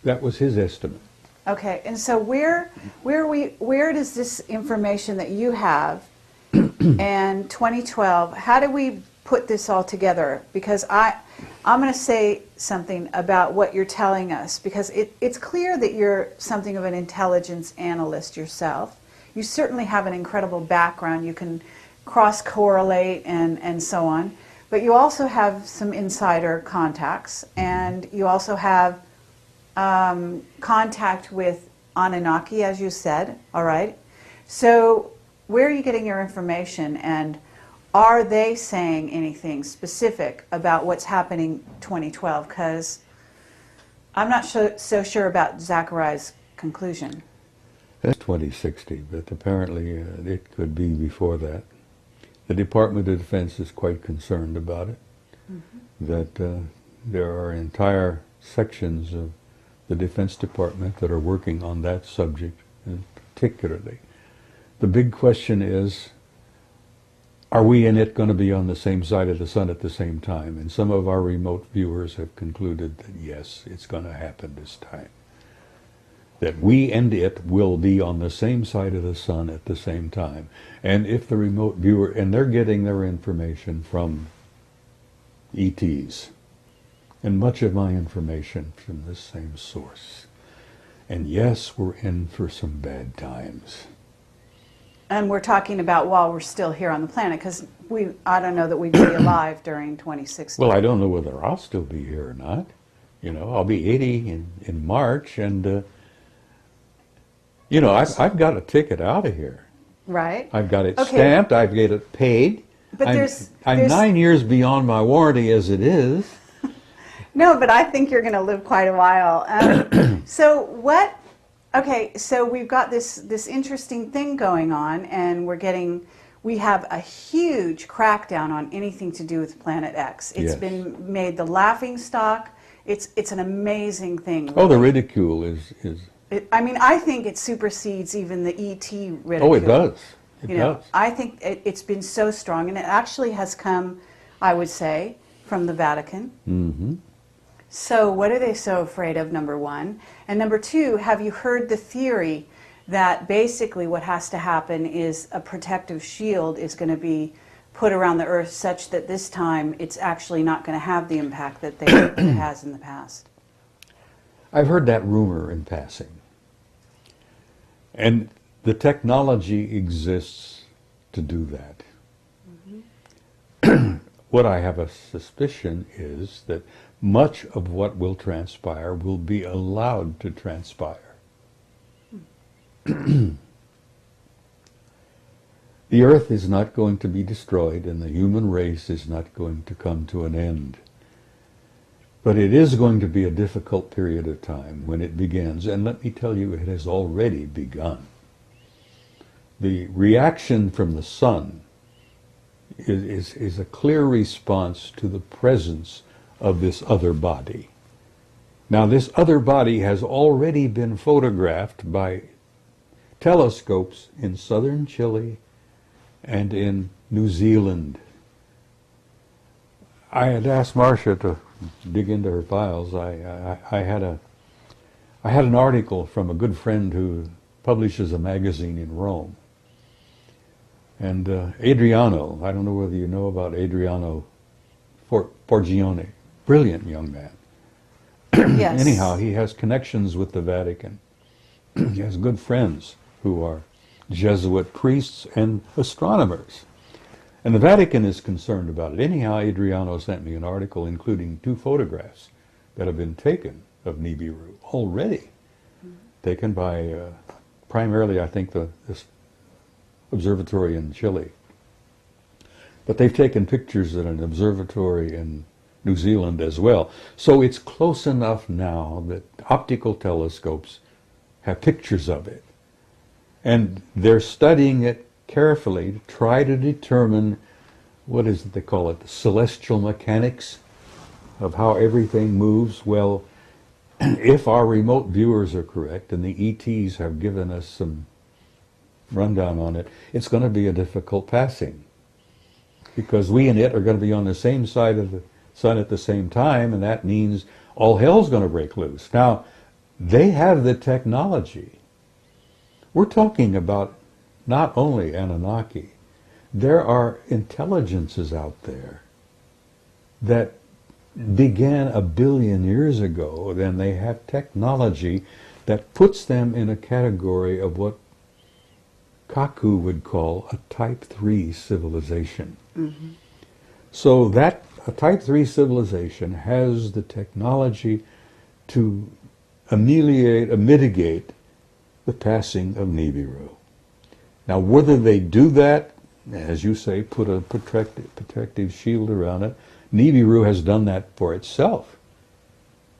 A: That was his estimate.
B: Okay, and so where does this information that you have and 2012, how do we put this all together? Because I'm going to say something about what you're telling us, because it's clear that you're something of an intelligence analyst yourself. You certainly have an incredible background. You can cross-correlate and so on. But you also have some insider contacts, and you also have contact with Anunnaki, as you said, all right? So where are you getting your information, and are they saying anything specific about what's happening 2012? Because I'm not so sure about Zachariah's conclusion.
A: That's 2060, but apparently it could be before that. The Department of Defense is quite concerned about it, that there are entire sections of the Defense Department that are working on that subject particularly. The big question is, are we and it going to be on the same side of the sun at the same time? And some of our remote viewers have concluded that yes, it's going to happen this time. That we and it will be on the same side of the sun at the same time. And if the remote viewer, and they're getting their information from ETs, and much of my information from this same source. And yes, we're in for some bad times.
B: And we're talking about while we're still here on the planet, because I don't know that we'd be alive during 2016.
A: Well, I don't know whether I'll still be here or not. You know, I'll be 80 in March, and you know, I've got a ticket out of here.
B: Right.
A: I've got it stamped. I've got it paid.
B: But
A: I'm 9 years beyond my warranty as it is.
B: No, but I think you're going to live quite a while. So we've got this interesting thing going on, and we have a huge crackdown on anything to do with Planet X. It's been made the laughing stock. It's an amazing thing.
A: Oh, the ridicule is.
B: I mean, I think it supersedes even the ET ridicule.
A: Oh, it does. It does.
B: I think it's been so strong, and it actually has come, I would say, from the Vatican. Mm-hmm. So what are they so afraid of, number one? And number two, have you heard the theory that basically what has to happen is a protective shield is going to be put around the Earth such that this time it's actually not going to have the impact that it has in the past?
A: I've heard that rumor in passing. And the technology exists to do that. Mm-hmm. What I have a suspicion is that much of what will transpire will be allowed to transpire. The Earth is not going to be destroyed, and the human race is not going to come to an end. But it is going to be a difficult period of time when it begins, and let me tell you, it has already begun. The reaction from the sun is a clear response to the presence of this other body. Now, this other body has already been photographed by telescopes in southern Chile and in New Zealand. I had asked Marcia to dig into her files. I had an article from a good friend who publishes a magazine in Rome. And Adriano, I don't know whether you know about Adriano Forgione, brilliant young man.
B: Yes.
A: Anyhow, he has connections with the Vatican. He has good friends who are Jesuit priests and astronomers. And the Vatican is concerned about it. Anyhow, Adriano sent me an article including 2 photographs that have been taken of Nibiru already. Taken by primarily, I think, this observatory in Chile. But they've taken pictures at an observatory in New Zealand as well. So it's close enough now that optical telescopes have pictures of it. And they're studying it carefully to try to determine, what is it they call it, the celestial mechanics of how everything moves. Well, if our remote viewers are correct, and the ETs have given us some rundown on it, it's going to be a difficult passing. Because we and it are going to be on the same side of the sun at the same time, and that means all hell's going to break loose. Now, they have the technology. We're talking about not only Anunnaki. There are intelligences out there that began 1 billion years ago, then they have technology that puts them in a category of what Kaku would call a Type 3 civilization. Mm-hmm. So that a Type 3 civilization has the technology to mitigate the passing of Nibiru. Now, whether they do that, as you say, put a protective shield around it, Nibiru has done that for itself.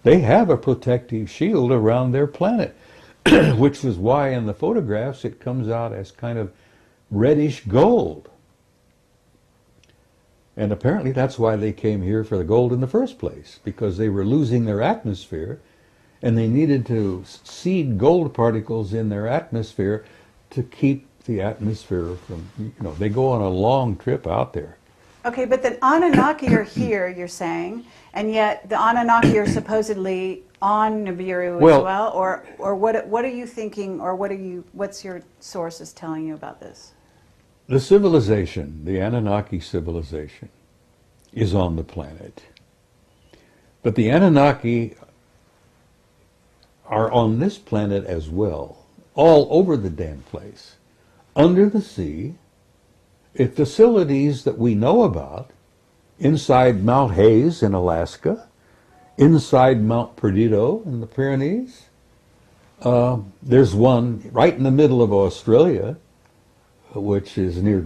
A: They have a protective shield around their planet, which is why in the photographs it comes out as kind of reddish gold. And apparently that's why they came here for the gold in the first place, because they were losing their atmosphere, and they needed to seed gold particles in their atmosphere to keep the atmosphere from, they go on a long trip out there.
B: Okay, but the Anunnaki are here, you're saying, and yet the Anunnaki are supposedly on Nibiru as well, or what are you thinking, or what's your sources telling you about this?
A: The civilization, the Anunnaki civilization, is on the planet. But the Anunnaki are on this planet as well, all over the damn place, under the sea, at facilities that we know about, inside Mount Hayes in Alaska, inside Mount Perdido in the Pyrenees. There's one right in the middle of Australia, which is near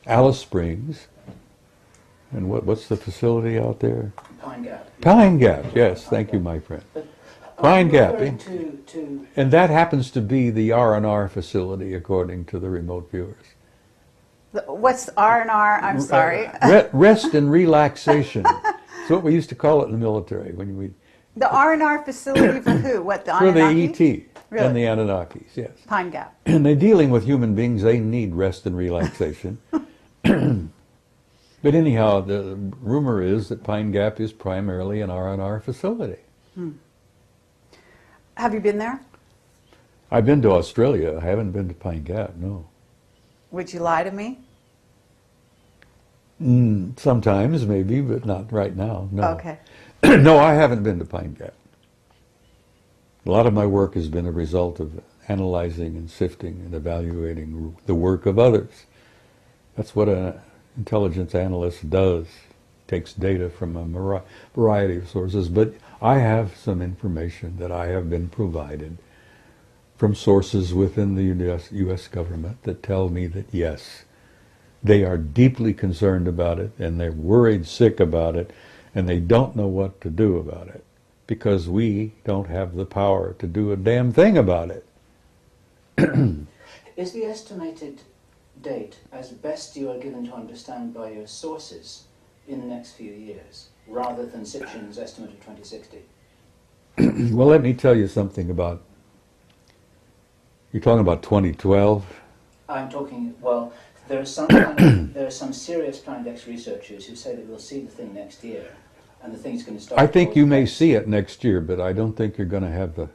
A: Alice Springs. And what's the facility out there?
C: Pine Gap.
A: Pine Gap, yes, thank you, my friend. Pine Gap. And that happens to be the R&R facility, according to the remote viewers.
B: What's R&R? I'm sorry.
A: Rest and relaxation. It's what we used to call it in the military.
B: The R&R facility for who? What, the
A: for
B: Anunnaki?
A: the ET
B: Really?
A: and the Anunnakis, yes.
B: Pine Gap.
A: And they're dealing with human beings. They need rest and relaxation. But anyhow, the rumor is that Pine Gap is primarily an R&R facility.
B: Have you been there?
A: I've been to Australia. I haven't been to Pine Gap, no.
B: Would you lie to me?
A: Sometimes, maybe, but not right now, no.
B: Okay.
A: No, I haven't been to Pine Gap. A lot of my work has been a result of analyzing and sifting and evaluating the work of others. That's what an intelligence analyst does. Takes data from a variety of sources, but I have some information that I have been provided from sources within the U.S. government that tell me that yes, they are deeply concerned about it, and they're worried sick about it, and they don't know what to do about it, because we don't have the power to do a damn thing about it.
C: Is the estimated date, as best you are given to understand by your sources, in the next few years, rather than Sitchin's estimate of 2060?
A: Well, let me tell you something about, you're talking about 2012?
C: I'm talking, well, there are some serious Planet X researchers who say that we'll see the thing next year, and the thing's going to start.
A: I think you may see it next year, but I don't think you're going to have the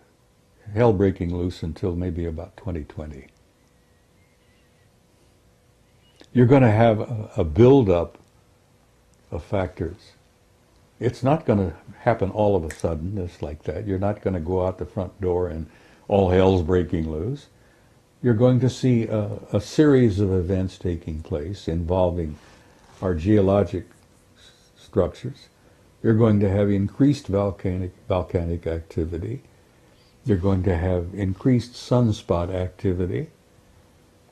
A: hell breaking loose until maybe about 2020. You're going to have a build-up of factors. It's not going to happen all of a sudden, just like that. You're not going to go out the front door and all hell's breaking loose. You're going to see a series of events taking place involving our geologic structures. You're going to have increased volcanic activity. You're going to have increased sunspot activity.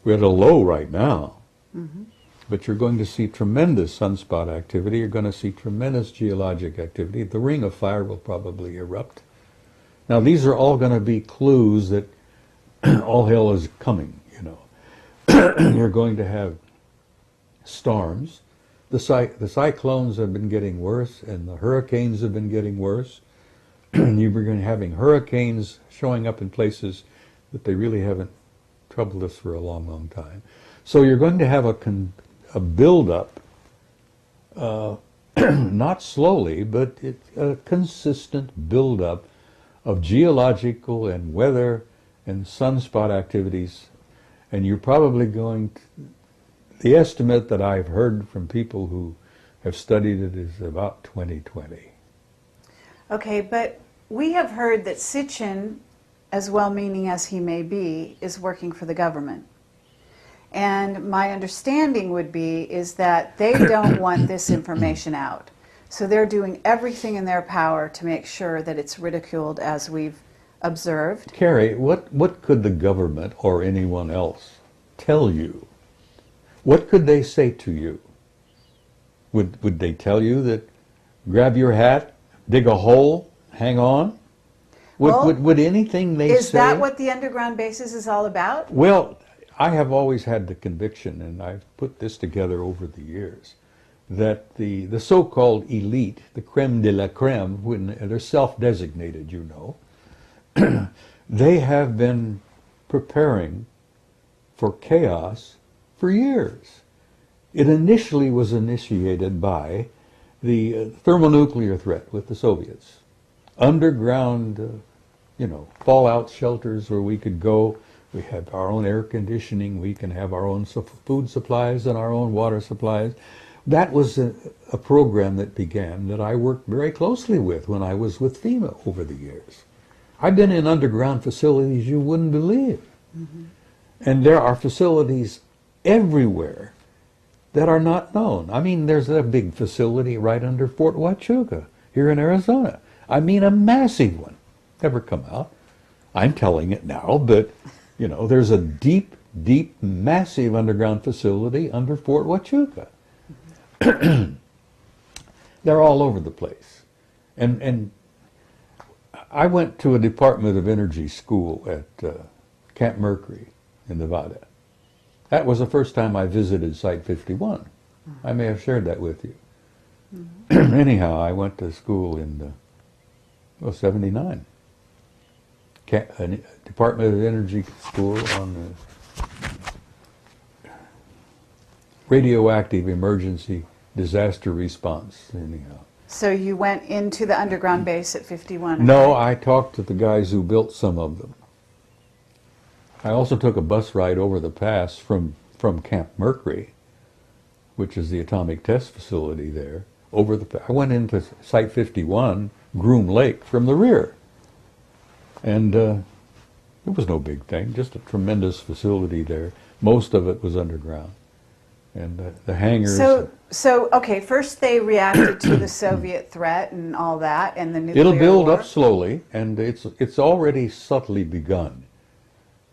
A: We're at a low right now. Mm-hmm. But you're going to see tremendous sunspot activity. You're going to see tremendous geologic activity. The ring of fire will probably erupt. Now, these are all going to be clues that all hell is coming, You're going to have storms. The cyclones have been getting worse, and the hurricanes have been getting worse. You're going to be having hurricanes showing up in places that they really haven't troubled us for a long, long time. So you're going to have a build-up, not slowly, but a consistent build-up of geological and weather and sunspot activities. And you're probably going to, the estimate that I've heard from people who have studied it is about 2020.
B: Okay, but we have heard that Sitchin, as well-meaning as he may be, is working for the government. And my understanding would be is that they don't want this information out. So they're doing everything in their power to make sure that it's ridiculed, as we've observed.
A: Carrie, what could the government or anyone else tell you? What could they say to you? Would they tell you that grab your hat, dig a hole, hang on? Would anything they say?
B: Is that what the underground bases is all about?
A: Well, I have always had the conviction, and I've put this together over the years, that the so-called elite, the creme de la creme, when they're self-designated, you know, they have been preparing for chaos for years. It initially was initiated by the thermonuclear threat with the Soviets. Underground, fallout shelters where we could go. We have our own air conditioning. We can have our own food supplies and our own water supplies. That was a program that began that I worked very closely with when I was with FEMA over the years. I've been in underground facilities you wouldn't believe. Mm-hmm. And there are facilities everywhere that are not known. I mean, there's a big facility right under Fort Huachuca here in Arizona. I mean, a massive one. Never come out. I'm telling it now, but, there's a deep, deep, massive underground facility under Fort Huachuca. They're all over the place. And I went to a Department of Energy school at Camp Mercury in Nevada. That was the first time I visited Site 51. I may have shared that with you. Mm-hmm. Anyhow, I went to school in 79. Department of Energy school on radioactive emergency disaster response, anyhow.
B: So you went into the underground base at 51?
A: No, I talked to the guys who built some of them. I also took a bus ride over the pass from Camp Mercury, which is the atomic test facility there. I went into Site 51, Groom Lake, from the rear. And it was no big thing, just a tremendous facility there. Most of it was underground. And the hangars...
B: So, okay, first they reacted to the Soviet threat and all that, and the nuclear
A: It'll build
B: war.
A: up slowly, and it's already subtly begun.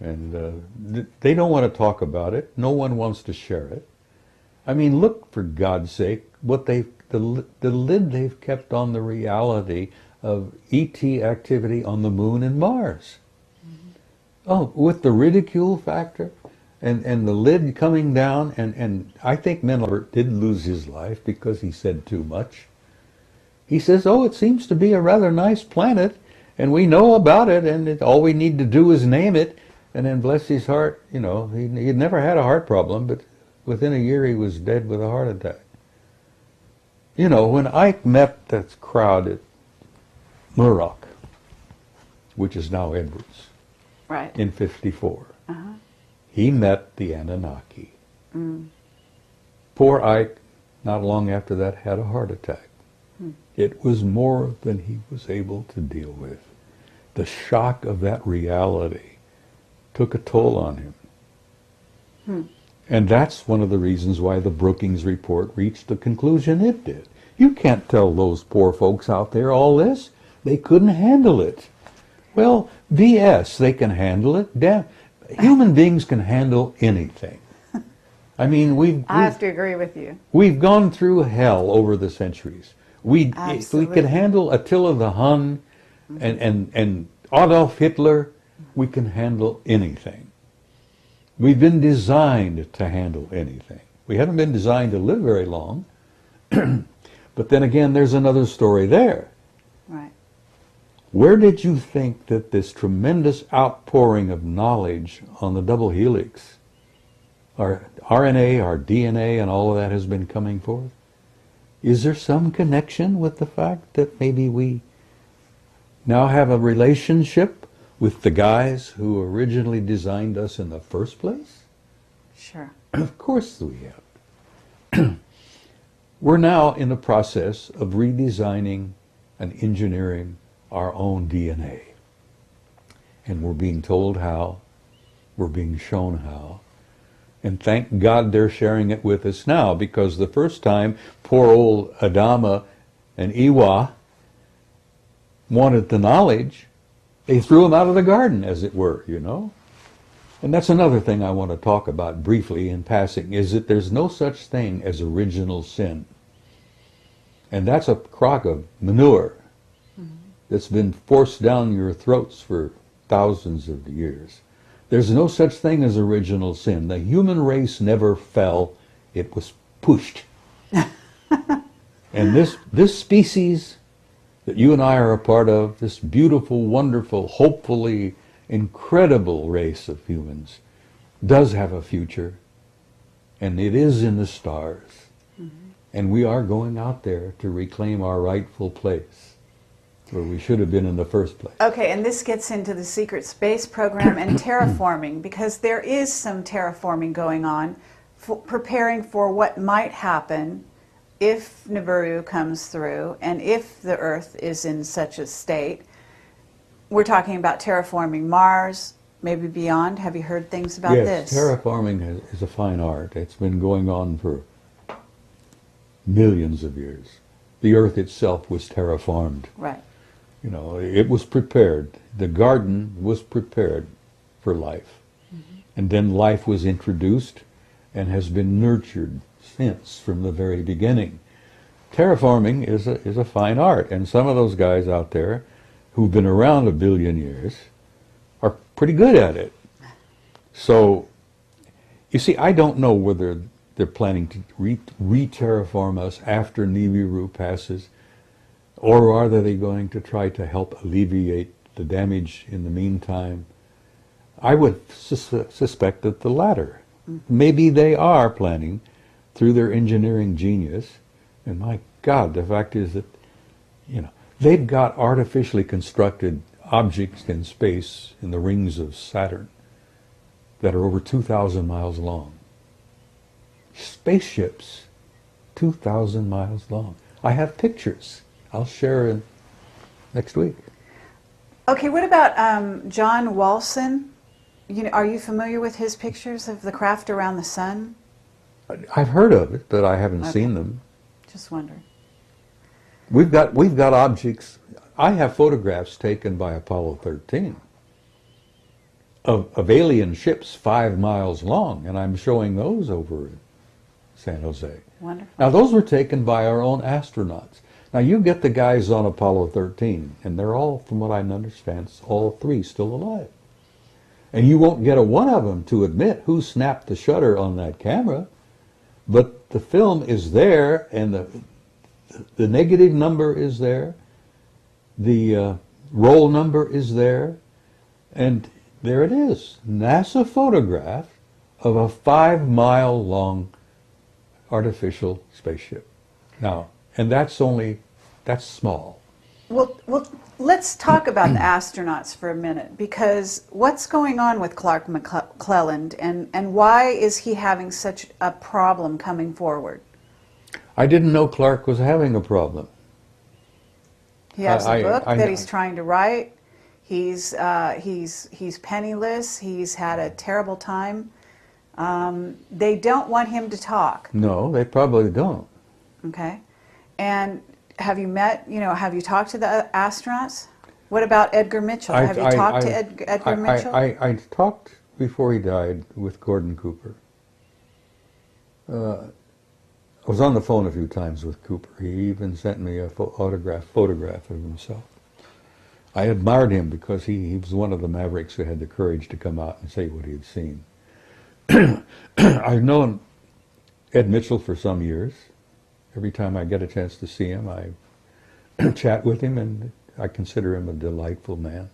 A: And they don't want to talk about it. No one wants to share it. I mean, look, for God's sake, the lid they've kept on the reality of ET activity on the moon and Mars. Mm-hmm. Oh, with the ridicule factor and the lid coming down, and I think Mendelberg did lose his life because he said too much. He says, oh, it seems to be a rather nice planet, and we know about it, and all we need to do is name it. And then, bless his heart, he'd never had a heart problem, but within a year he was dead with a heart attack. When Ike met that crowd at Muroc, which is now Edwards,
B: right,
A: in 54, he met the Anunnaki. Mm. Poor Ike, not long after that, had a heart attack. Mm. It was more than he was able to deal with. The shock of that reality took a toll on him. Hmm. And that's one of the reasons why the Brookings report reached the conclusion it did. You can't tell those poor folks out there all this. They couldn't handle it. Well, BS, they can handle it. Damn, human beings can handle anything. I mean,
B: I have to agree with you.
A: We've gone through hell over the centuries. If we could handle Attila the Hun and Adolf Hitler, we can handle anything. We've been designed to handle anything. We haven't been designed to live very long. But then again, there's another story there.
B: Right.
A: Where did you think that this tremendous outpouring of knowledge on the double helix, our RNA, our DNA, and all of that has been coming forth? Is there some connection with the fact that maybe we now have a relationship with the guys who originally designed us in the first place?
B: Sure.
A: Of course we have. We're now in the process of redesigning and engineering our own DNA. And we're being told how, we're being shown how. And thank God they're sharing it with us now, because the first time poor old Adama and Iwa wanted the knowledge, they threw him out of the garden, as it were, And that's another thing I want to talk about briefly in passing, is that there's no such thing as original sin. And that's a crock of manure that's been forced down your throats for thousands of years. There's no such thing as original sin. The human race never fell. It was pushed. And this species that you and I are a part of, this beautiful, wonderful, hopefully incredible race of humans, does have a future. And it is in the stars. And we are going out there to reclaim our rightful place, where we should have been in the first place.
B: Okay, and this gets into the secret space program and terraforming, because there is some terraforming going on, preparing for what might happen if Nibiru comes through and if the Earth is in such a state. We're talking about terraforming Mars, maybe beyond. Have you heard things about this?
A: Yes, terraforming is a fine art. It's been going on for millions of years. The Earth itself was terraformed.
B: Right.
A: You know, it was prepared. The garden was prepared for life. And then life was introduced and has been nurtured since, from the very beginning. Terraforming is a fine art, and some of those guys out there who've been around a billion years are pretty good at it. So, you see, I don't know whether they're planning to re-terraform us after Nibiru passes, or are they going to try to help alleviate the damage in the meantime? I would suspect that the latter. Maybe they are planning, through their engineering genius, and my God, the fact is that, you know, they've got artificially constructed objects in space in the rings of Saturn that are over 2,000 miles long. Spaceships, 2,000 miles long. I have pictures. I'll share next week.
B: Okay, what about John Walson? You know, are you familiar with his pictures of the craft around the sun?
A: I've heard of it, but I haven't seen them.
B: Just wondering.
A: We've got objects. I have photographs taken by Apollo 13 of alien ships 5 miles long, and I'm showing those over in San Jose.
B: Wonderful.
A: Now, those were taken by our own astronauts. Now, you get the guys on Apollo 13, and they're all, from what I understand, all 3 still alive. And you won't get a one of them to admit who snapped the shutter on that camera, but the film is there, and the negative number is there, the roll number is there, and there it is. NASA photograph of a 5-mile long artificial spaceship. Now, and that's small.
B: Well, let's talk about the astronauts for a minute, because what's going on with Clark McClelland, and why is he having such a problem coming forward?
A: I didn't know Clark was having a problem.
B: He has a book that he's trying to write. He's penniless. He's had a terrible time. They don't want him to talk.
A: No, they probably don't.
B: Okay. And have you talked to the astronauts? What about Edgar Mitchell? Have you talked to Edgar Mitchell?
A: I talked before he died with Gordon Cooper. I was on the phone a few times with Cooper. He even sent me a photograph of himself. I admired him because he was one of the mavericks who had the courage to come out and say what he had seen. I've known Ed Mitchell for some years. Every time I get a chance to see him, I chat with him, and I consider him a delightful man.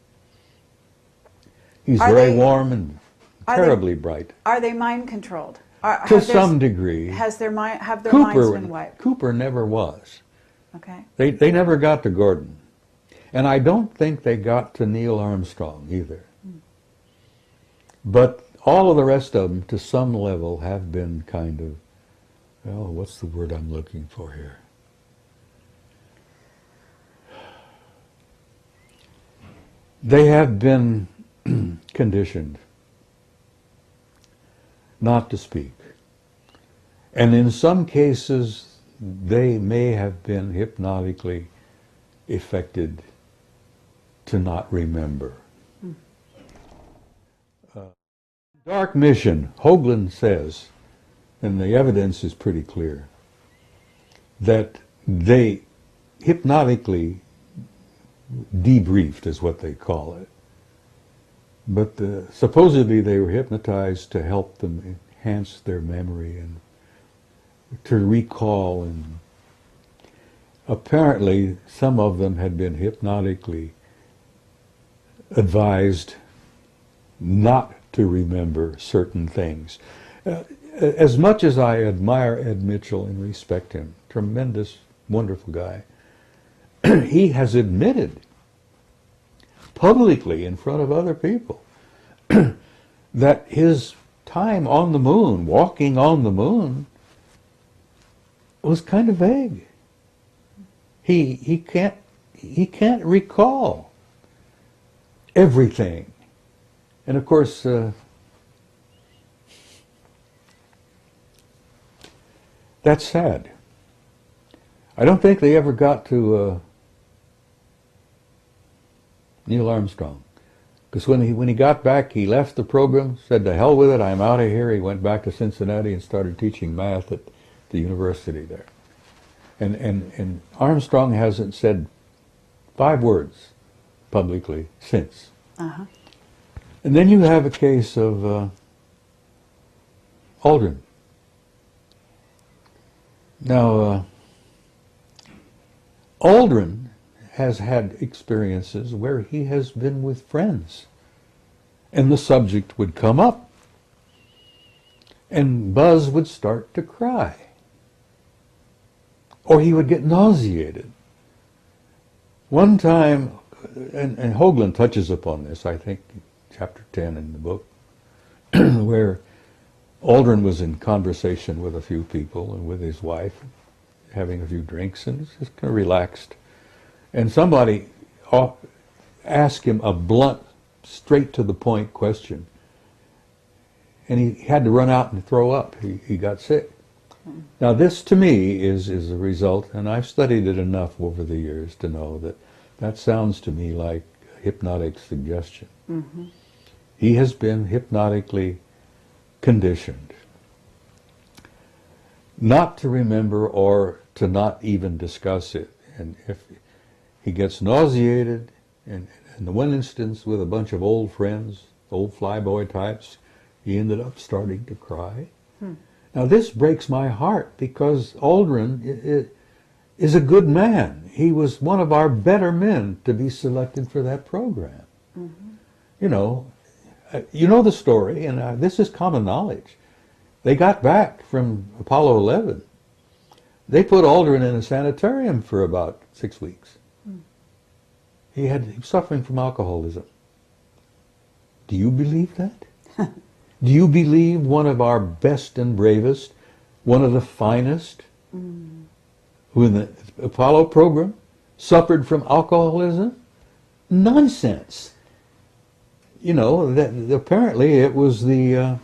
A: He's very warm and terribly bright.
B: Are they mind controlled?
A: To some degree.
B: Have their minds been wiped?
A: Cooper never was.
B: Okay.
A: They never got to Gordon. And I don't think they got to Neil Armstrong either. But all of the rest of them, to some level, have been kind of, well, what's the word I'm looking for here? They have been conditioned not to speak. And in some cases, they may have been hypnotically affected to not remember. Dark mission, Hoagland says, and the evidence is pretty clear, that they hypnotically debriefed, is what they call it, But supposedly they were hypnotized to help them enhance their memory and to recall, and apparently some of them had been hypnotically advised not to remember certain things. As much as I admire Ed Mitchell and respect him, tremendous, wonderful guy, he has admitted publicly in front of other people that his time on the moon, walking on the moon, was kind of vague. He can't recall everything. And of course, that's sad. I don't think they ever got to Neil Armstrong, because when he got back, he left the program, said to hell with it, I'm out of here. He went back to Cincinnati and started teaching math at the university there. And Armstrong hasn't said 5 words publicly since.
B: Uh-huh.
A: And then you have a case of Aldrin. Now, Aldrin has had experiences where he has been with friends, and the subject would come up, and Buzz would start to cry, or he would get nauseated. One time, and Hoagland touches upon this, I think, chapter 10 in the book, where Aldrin was in conversation with a few people and with his wife, having a few drinks, and was just kind of relaxed. And somebody asked him a blunt, straight to the point question. And he had to run out and throw up. He got sick. Now this to me is a result, and I've studied it enough over the years to know that that sounds to me like hypnotic suggestion.
B: Mm-hmm.
A: He has been hypnotically conditioned not to remember or to not even discuss it. And if he gets nauseated, and in the one instance with a bunch of old friends, old flyboy types, he ended up starting to cry. Now this breaks my heart, because Aldrin is a good man. He was one of our better men to be selected for that program. Mm-hmm. You know the story, and this is common knowledge. They got back from Apollo 11. They put Aldrin in a sanitarium for about 6 weeks. He was suffering from alcoholism. Do you believe that? Do you believe one of our best and bravest, one of the finest, who in the Apollo program suffered from alcoholism? Nonsense. That apparently it was the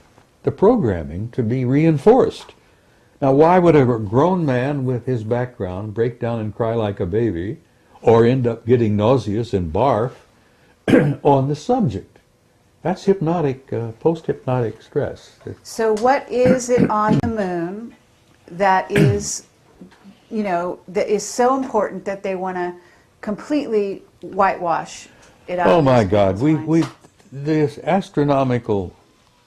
A: programming to be reinforced. Now, why would a grown man with his background break down and cry like a baby, or end up getting nauseous and barf on the subject? That's hypnotic, post-hypnotic stress.
B: So what is it on the moon that is, that is so important that they want to completely whitewash it out?
A: Oh my God, the astronomical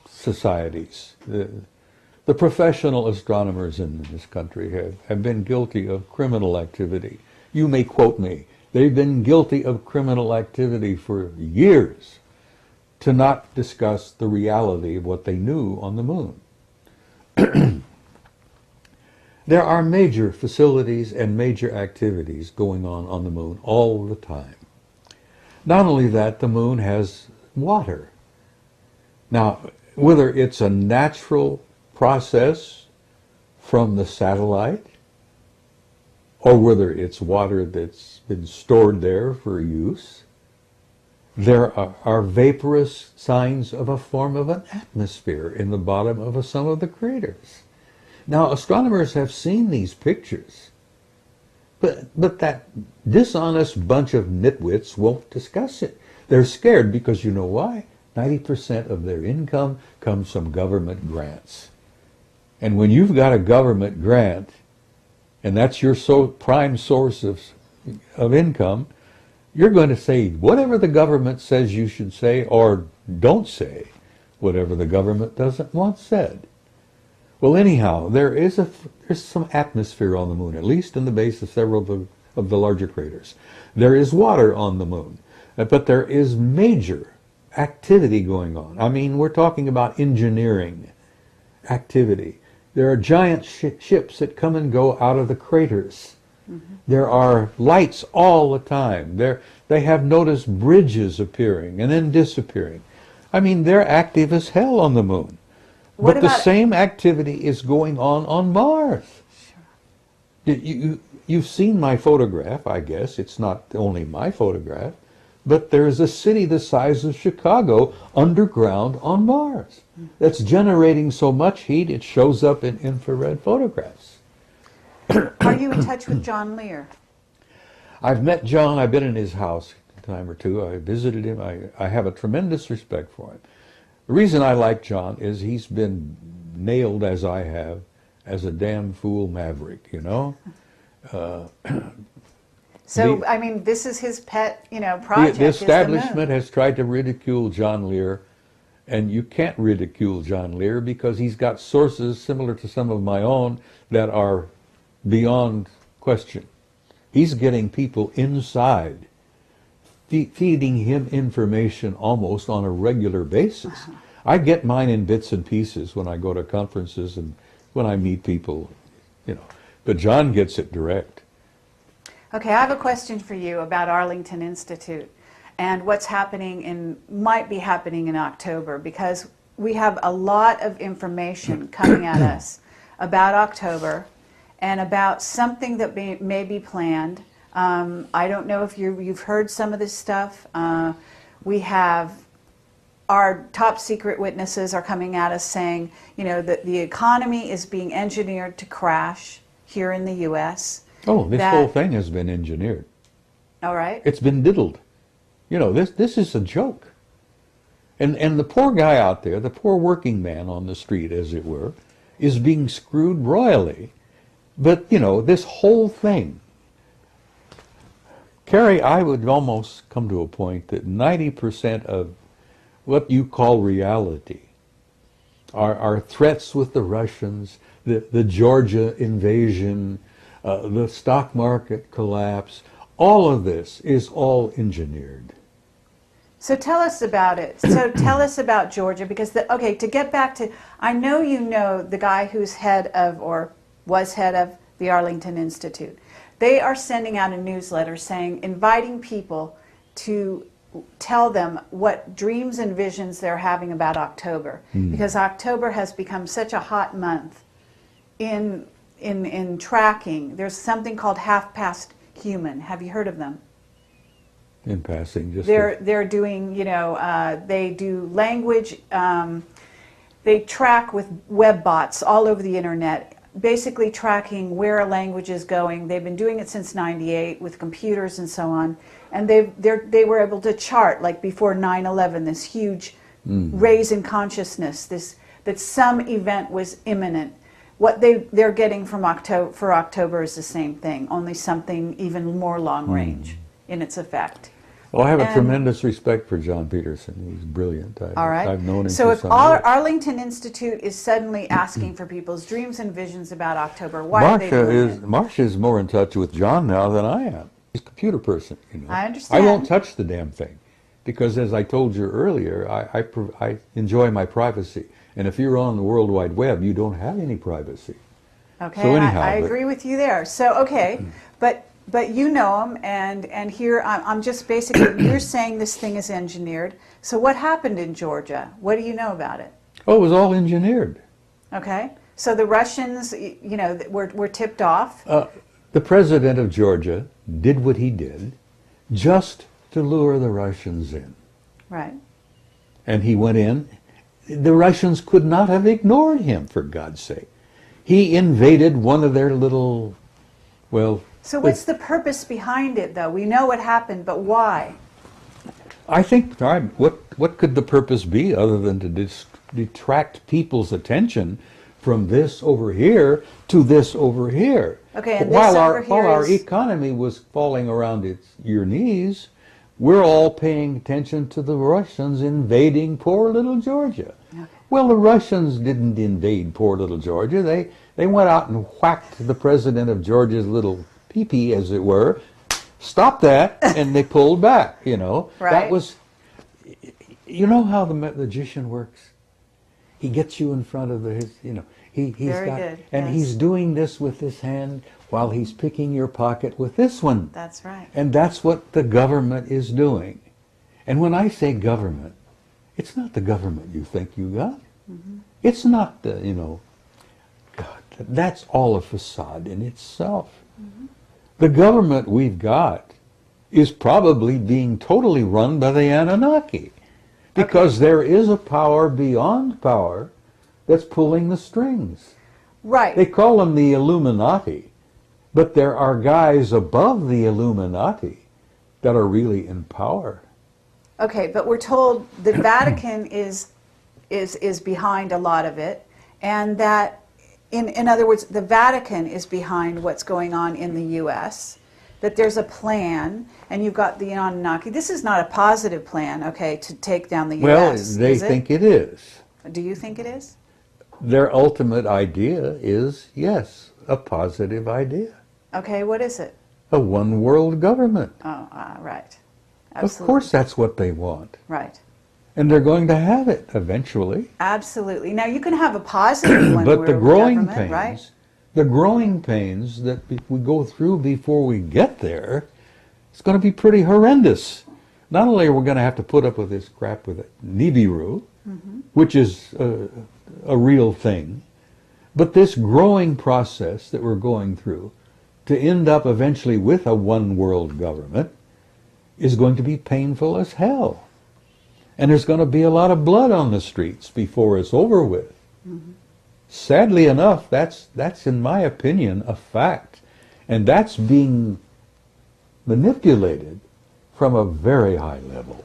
A: societies, the professional astronomers in this country have been guilty of criminal activity. You may quote me. They've been guilty of criminal activity for years to not discuss the reality of what they knew on the moon. There are major facilities and major activities going on the moon all the time. Not only that, the moon has water. Now, whether it's a natural process from the satellite, or whether it's water that's been stored there for use, there are vaporous signs of a form of an atmosphere in the bottom of some of the craters. Now, astronomers have seen these pictures, but that dishonest bunch of nitwits won't discuss it. They're scared because you know why? 90% of their income comes from government grants. And when you've got a government grant, and that's your prime source of income, You're going to say whatever the government says you should say, or don't say whatever the government doesn't want said. Well, anyhow, there's some atmosphere on the moon, at least in the base of several of the larger craters. There is water on the moon, but there is major activity going on. I mean, we're talking about engineering activity. There are giant ships that come and go out of the craters. Mm-hmm. There are lights all the time. They have noticed bridges appearing and then disappearing. I mean, they're active as hell on the moon. But the same activity is going on Mars. Sure. You've seen my photograph, I guess. It's not only my photograph. But there's a city the size of Chicago underground on Mars that's generating so much heat it shows up in infrared photographs.
B: Are you in touch with John Lear?
A: I've met John. I've been in his house a time or two. I visited him. I have a tremendous respect for him. The reason I like John is he's been nailed, as I have, as a damn fool maverick, you know?
B: I mean, this is his pet, project.
A: The establishment has tried to ridicule John Lear, and you can't ridicule John Lear because he's got sources similar to some of my own that are beyond question. He's getting people inside, feeding him information almost on a regular basis. I get mine in bits and pieces when I go to conferences and when I meet people, but John gets it direct.
B: Okay, I have a question for you about Arlington Institute and what's might be happening in October, because we have a lot of information coming at us about October and about something that may be planned. I don't know if you've heard some of this stuff. We have our top secret witnesses are coming at us saying, that the economy is being engineered to crash here in the U.S.
A: Oh, this whole thing has been engineered.
B: All right.
A: It's been diddled. This is a joke. And the poor guy out there, the poor working man on the street, as it were, is being screwed royally. But, this whole thing, Carrie, I would almost come to a point that 90% of what you call reality are threats with the Russians, the Georgia invasion, the stock market collapse. All of this is all engineered.
B: So tell us about it. So tell us about Georgia, because, to get back to, I know the guy who's head of, or was head of, the Arlington Institute. They are sending out a newsletter inviting people to tell them what dreams and visions they're having about October, because October has become such a hot month in tracking. There's something called Half Past Human. Have you heard of them?
A: In passing, just
B: they're doing, they do language. They track with web bots all over the internet, basically tracking where a language is going. They've been doing it since '98 with computers and so on, and they were able to chart, like before 9/11, this huge raise in consciousness, that some event was imminent. What they're getting for October is the same thing, only something even more long range in its effect.
A: Well, I have a tremendous respect for John Peterson. He's brilliant.
B: All right.
A: I've known him
B: so
A: for some years.
B: Arlington Institute is suddenly asking for people's dreams and visions about October, why are they doing it?
A: Marcia is more in touch with John now than I am. He's a computer person,
B: I understand.
A: I won't touch the damn thing because, as I told you earlier, I enjoy my privacy. And if you're on the World Wide Web, you don't have any privacy.
B: Okay,
A: so anyhow,
B: I agree with you there. So, okay, but you know him, and here I'm just basically, you're saying this thing is engineered. So what happened in Georgia? What do you know about it?
A: Oh, it was all engineered.
B: Okay, so the Russians, were tipped off?
A: The president of Georgia did what he did just to lure the Russians in.
B: Right.
A: And he went in. The Russians could not have ignored him, for God's sake. He invaded one of their little,
B: So what's the purpose behind it, though? We know what happened, but why?
A: I think, what could the purpose be other than to detract people's attention from this over here to this over here?
B: Okay, and
A: while our economy was falling around your knees, we're all paying attention to the Russians invading poor little Georgia.
B: Okay.
A: Well, the Russians didn't invade poor little Georgia. They went out and whacked the president of Georgia's little pee-pee, as it were, stopped that, and they pulled back, you know.
B: Right.
A: That was, you know how the magician works? He gets you in front of his, you know, he's
B: Very
A: got,
B: good,
A: and
B: yes.
A: he's doing this with this hand while he's picking your pocket with this one.
B: That's right.
A: And that's what the government is doing. And when I say government, it's not the government you think you got.
B: Mm-hmm.
A: It's not the, you know, God, that's all a facade in itself.
B: Mm-hmm.
A: The government we've got is probably being totally run by the Anunnaki. Because there is a power beyond power that's pulling the strings.
B: Right.
A: They call them the Illuminati, but there are guys above the Illuminati that are really in power.
B: Okay, but we're told the Vatican is behind a lot of it, and that, in other words, the Vatican is behind what's going on in the U.S., that there's a plan, and you've got the Anunnaki. This is not a positive plan, okay, to take down the
A: Well,
B: U.S.
A: they think it is.
B: Do you think it is?
A: Their ultimate idea is, yes, a positive idea.
B: Okay, what is it?
A: A one-world government.
B: Oh, right.
A: Of
B: Absolutely.
A: course that's what they want.
B: Right.
A: And they're going to have it eventually.
B: Absolutely. Now, you can have a positive one.
A: But the growing
B: government,
A: pains,
B: right?
A: the growing pains that we go through before we get there, it's going to be pretty horrendous. Not only are we going to have to put up with this crap with Nibiru, which is a real thing, but this growing process that we're going through to end up eventually with a one-world government is going to be painful as hell. And there's going to be a lot of blood on the streets before it's over with. Sadly enough, that's in my opinion a fact, and that's being manipulated from a very high level.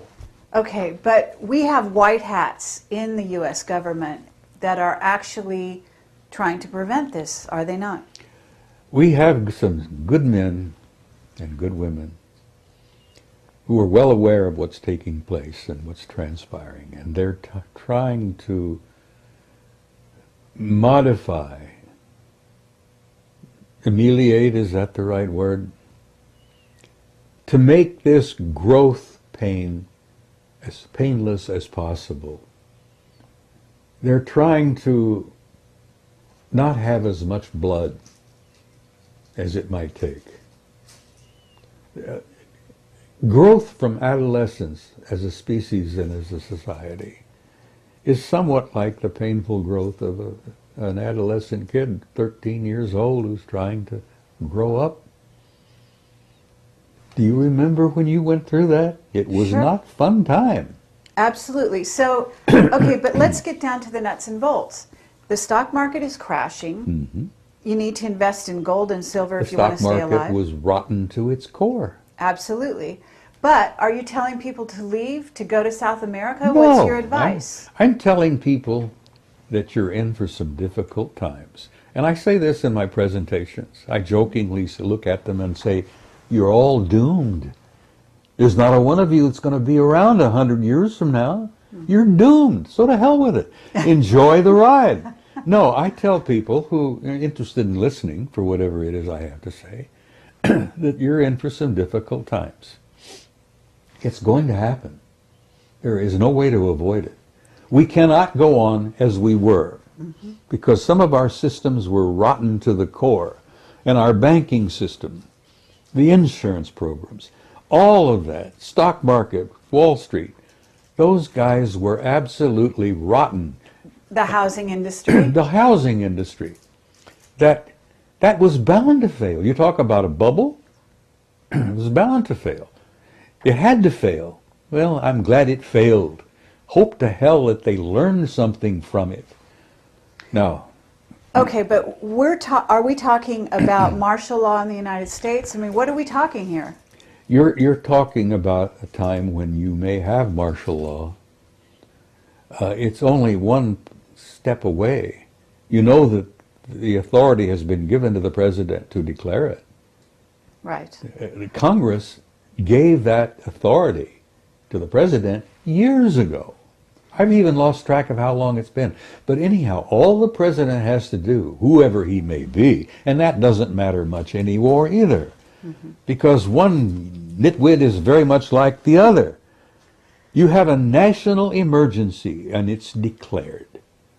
B: Okay, but we have white hats in the U.S. government that are actually trying to prevent this, are they not?
A: We have some good men and good women who are well aware of what's taking place and what's transpiring, and they're trying to modify, ameliorate, is that the right word? To make this growth pain as painless as possible. They're trying to not have as much blood as it might take. Growth from adolescence as a species and as a society is somewhat like the painful growth of an adolescent kid, 13 years old, who's trying to grow up. Do you remember when you went through that? It was
B: Sure.
A: not fun time.
B: Absolutely. So, okay, but let's get down to the nuts and bolts. The stock market is crashing. You need to invest in gold and silver
A: The
B: if you want
A: stock
B: to stay
A: market
B: alive.
A: was rotten to its core.
B: Absolutely. But are you telling people to leave, to go to South America? What's your advice?
A: I'm telling people that you're in for some difficult times. And I say this in my presentations. I jokingly look at them and say, you're all doomed. There's not a one of you that's going to be around 100 years from now. You're doomed. So to hell with it. Enjoy the ride. No, I tell people who are interested in listening for whatever it is I have to say, that you're in for some difficult times. It's going to happen. There is no way to avoid it. We cannot go on as we were, because some of our systems were rotten to the core, and our banking system, the insurance programs, all of that, stock market, Wall Street, those guys were absolutely rotten.
B: The housing industry?
A: The housing industry, that was bound to fail. You talk about a bubble, it was bound to fail. It had to fail. Well, I'm glad it failed. Hope to hell that they learned something from it. Now,
B: Okay, but are we talking about martial law in the United States? I mean, what are we talking here?
A: you're talking about a time when you may have martial law. It's only one step away. You know that the authority has been given to the president to declare it.
B: Right.
A: Congress gave that authority to the president years ago. I've even lost track of how long it's been. But anyhow, all the president has to do, whoever he may be, and that doesn't matter much anymore either, because one nitwit is very much like the other. You have a national emergency, and it's declared.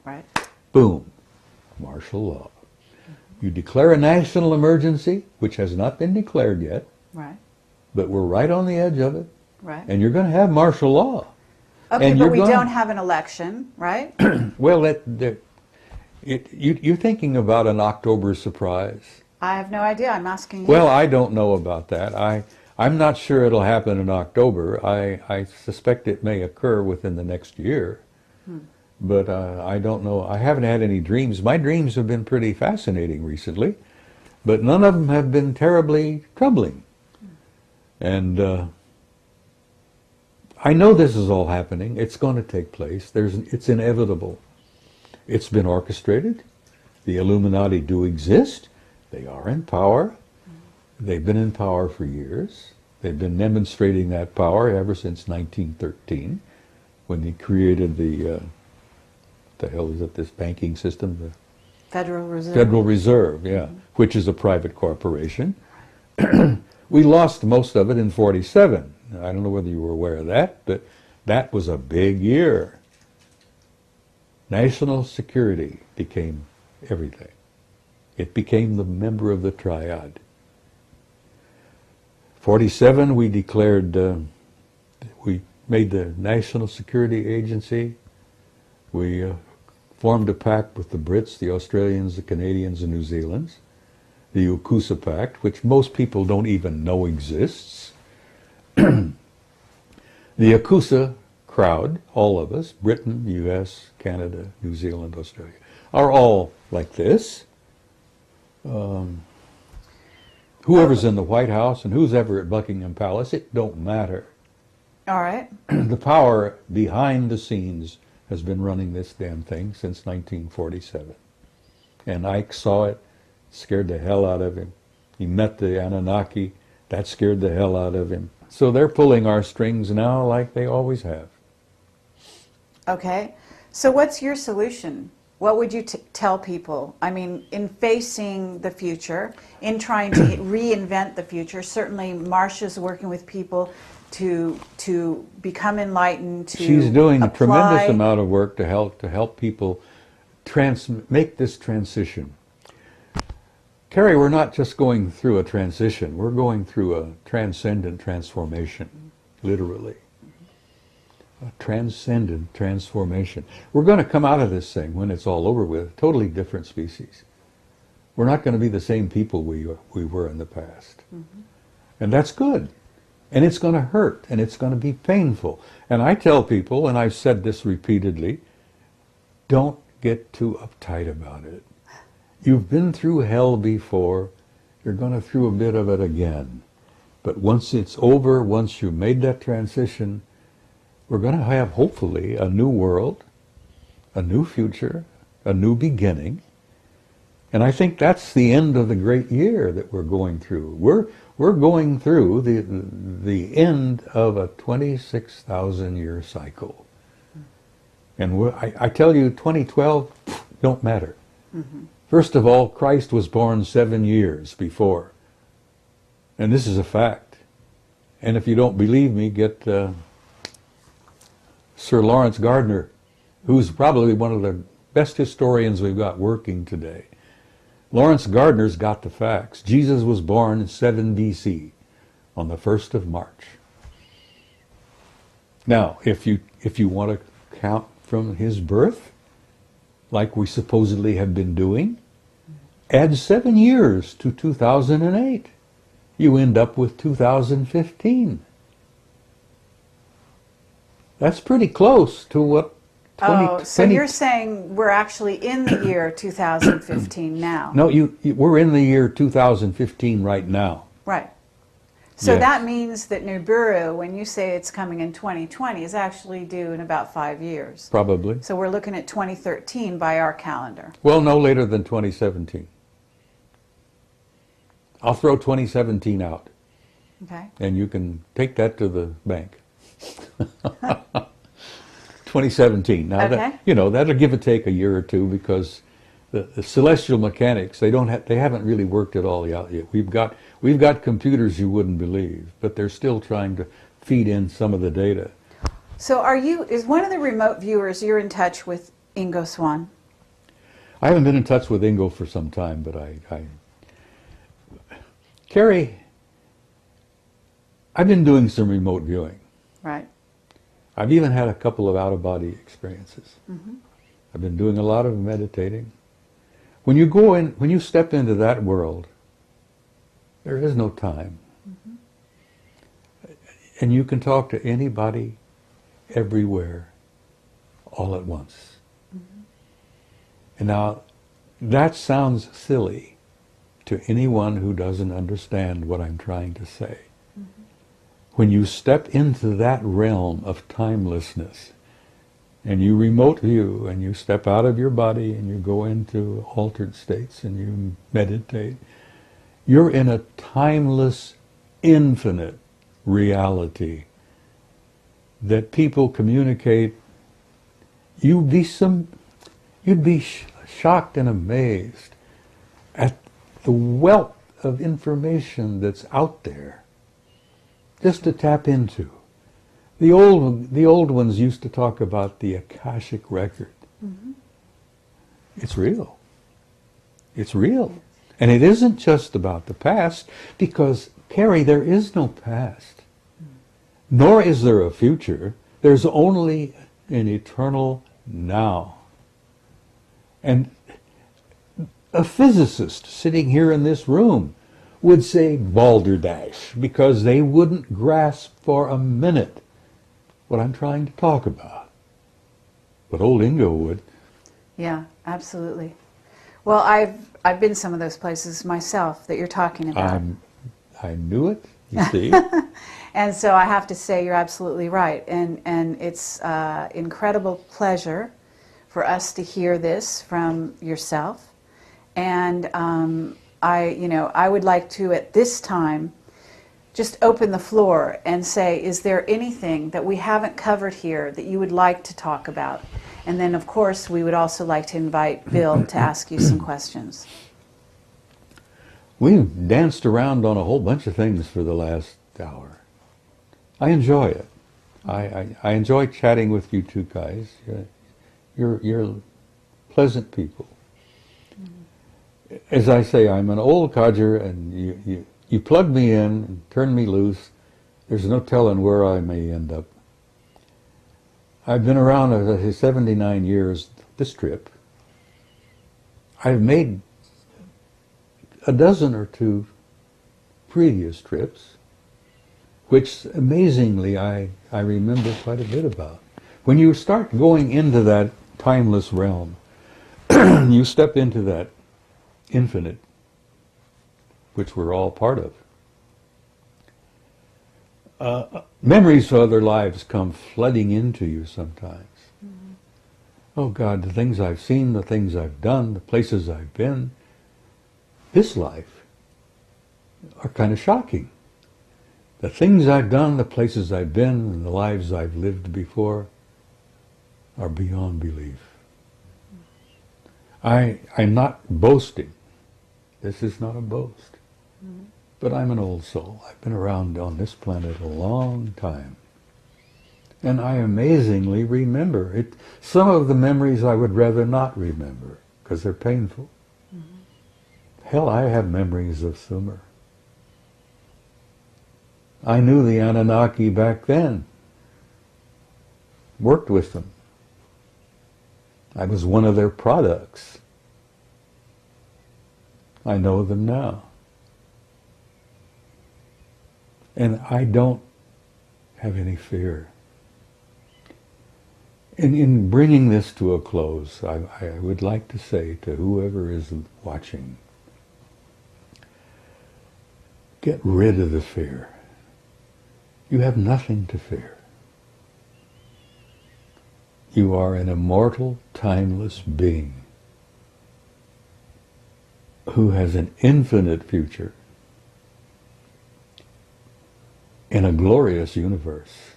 B: Right.
A: Boom. Martial law. You declare a national emergency, which has not been declared yet,
B: Right.
A: but we're right on the edge of it,
B: Right.
A: and you're going to have martial law.
B: Okay,
A: and
B: but
A: you're
B: we
A: gonna-
B: don't have an election, right?
A: Well, you're thinking about an October surprise.
B: I have no idea. I'm asking you.
A: Well, I don't know about that. I'm not sure it'll happen in October. I suspect it may occur within the next year. But I don't know. I haven't had any dreams. My dreams have been pretty fascinating recently, but none of them have been terribly troubling. And I know this is all happening. It's going to take place. It's inevitable. It's been orchestrated. The Illuminati do exist. They are in power. They've been in power for years. They've been demonstrating that power ever since 1913, when they created the hell is it, this banking system? The
B: Federal Reserve.
A: Federal Reserve, yeah, which is a private corporation. We lost most of it in 47. I don't know whether you were aware of that, but that was a big year. National security became everything. It became the member of the triad. 47, we declared, we made the National Security Agency. We formed a pact with the Brits, the Australians, the Canadians, and New Zealanders. The UKUSA Pact, which most people don't even know exists. The UKUSA crowd, all of us, Britain, US, Canada, New Zealand, Australia, are all like this. Whoever's in the White House and who's ever at Buckingham Palace, it don't matter.
B: All right.
A: The power behind the scenes has been running this damn thing since 1947. And Ike saw it, scared the hell out of him. He met the Anunnaki, that scared the hell out of him. So they're pulling our strings now like they always have.
B: Okay. So what's your solution? What would you tell people? I mean, in facing the future, in trying to reinvent the future, certainly Marsha's working with people to become enlightened, to
A: She's doing
B: apply.
A: a tremendous amount of work to help people make this transition. Carrie, we're not just going through a transition, we're going through a transcendent transformation, literally. A transcendent transformation. We're going to come out of this thing when it's all over with, totally different species. We're not going to be the same people we were in the past. And that's good. And it's going to hurt, and it's going to be painful. And I tell people, and I've said this repeatedly, don't get too uptight about it. You've been through hell before, you're going to through a bit of it again. But once it's over, once you've made that transition, we're going to have, hopefully, a new world, a new future, a new beginning. And I think that's the end of the great year that we're going through. We're going through the end of a 26,000-year cycle. And I tell you, 2012 don't matter. First of all, Christ was born 7 years before. And this is a fact. And if you don't believe me, get Sir Lawrence Gardner, who's probably one of the best historians we've got working today. Lawrence Gardner's got the facts. Jesus was born in 7 BC on the 1st of March. Now, if you want to count from his birth, like we supposedly have been doing, add 7 years to 2008. You end up with 2015. That's pretty close to what 20...
B: so you're saying we're actually in the year 2015 now?
A: No, we're in the year 2015 right now.
B: Right. So
A: Yes.
B: that means that Nibiru, when you say it's coming in 2020, is actually due in about 5 years.
A: Probably.
B: So we're looking at 2013 by our calendar.
A: Well, no later than 2017. I'll throw 2017 out.
B: Okay.
A: And you can take that to the bank. 2017. Now,
B: Okay.
A: that, that'll give or take a year or two, because the celestial mechanics, they haven't really worked it all out yet. We've got computers you wouldn't believe, but they're still trying to feed in some of the data.
B: So is one of the remote viewers, you're in touch with Ingo Swann?
A: I haven't been in touch with Ingo for some time, but Carrie, I've been doing some remote viewing.
B: Right.
A: I've even had a couple of out-of-body experiences.
B: Mm-hmm.
A: I've been doing a lot of meditating. When you step into that world, there is no time. Mm-hmm. And you can talk to anybody, everywhere, all at once. Mm-hmm. And now, that sounds silly to anyone who doesn't understand what I'm trying to say. Mm-hmm. When you step into that realm of timelessness, and you remote view, and you step out of your body, and you go into altered states, and you meditate, you're in a timeless, infinite reality that people communicate. You'd be shocked and amazed at the wealth of information that's out there just to tap into. The old ones used to talk about the Akashic record. Mm-hmm. It's real. It's real. And it isn't just about the past, because, Carrie, there is no past. Nor is there a future. There's only an eternal now. And a physicist sitting here in this room would say balderdash, because they wouldn't grasp for a minute what I'm trying to talk about. But old Ingo would.
B: Yeah, absolutely. Well, I've been some of those places myself that you're talking about.
A: I knew it, you see.
B: And so I have to say you're absolutely right. And it's incredible pleasure for us to hear this from yourself. And I would like to, at this time, just open the floor and say, is there anything that we haven't covered here that you would like to talk about? And then, of course, we would also like to invite Bill to ask you some questions.
A: We've danced around on a whole bunch of things for the last hour. I enjoy it. I enjoy chatting with you two guys. You're pleasant people. As I say, I'm an old codger, and you plug me in and turn me loose. There's no telling where I may end up. I've been around, as I say, 79 years this trip. I've made a dozen or two previous trips, which amazingly I remember quite a bit about. When you start going into that timeless realm, you step into that infinite, which we're all part of. Memories of other lives come flooding into you sometimes. Mm-hmm. Oh God, the things I've seen, the things I've done, the places I've been, this life are kind of shocking. The things I've done, the places I've been, and the lives I've lived before are beyond belief. I'm not boasting. This is not a boast. Mm-hmm. But I'm an old soul. I've been around on this planet a long time. And I amazingly remember it. Some of the memories I would rather not remember, because they're painful. Mm-hmm. Hell, I have memories of Sumer. I knew the Anunnaki back then. Worked with them. I was one of their products. I know them now. And I don't have any fear. And in bringing this to a close, I would like to say to whoever is watching, get rid of the fear. You have nothing to fear. You are an immortal, timeless being who has an infinite future. in a glorious universe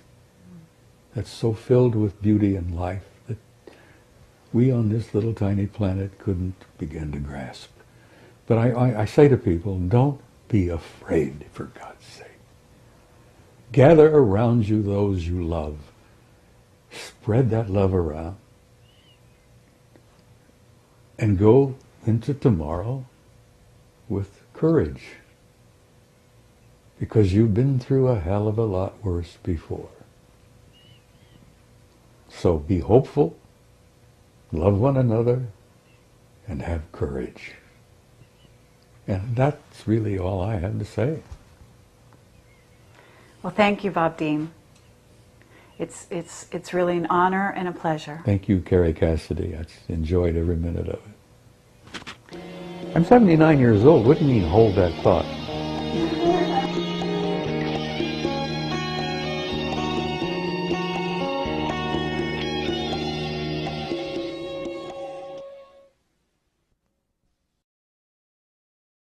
A: that's so filled with beauty and life that we on this little tiny planet couldn't begin to grasp. But I say to people, don't be afraid, for God's sake. Gather around you those you love. Spread that love around. And go into tomorrow with courage. Because you've been through a hell of a lot worse before. So be hopeful, love one another, and have courage. And that's really all I have to say.
B: Well, thank you, Bob Dean. It's really an honor and a pleasure.
A: Thank you, Carrie Cassidy. I enjoyed every minute of it. I'm 79 years old. What do you mean, hold that thought?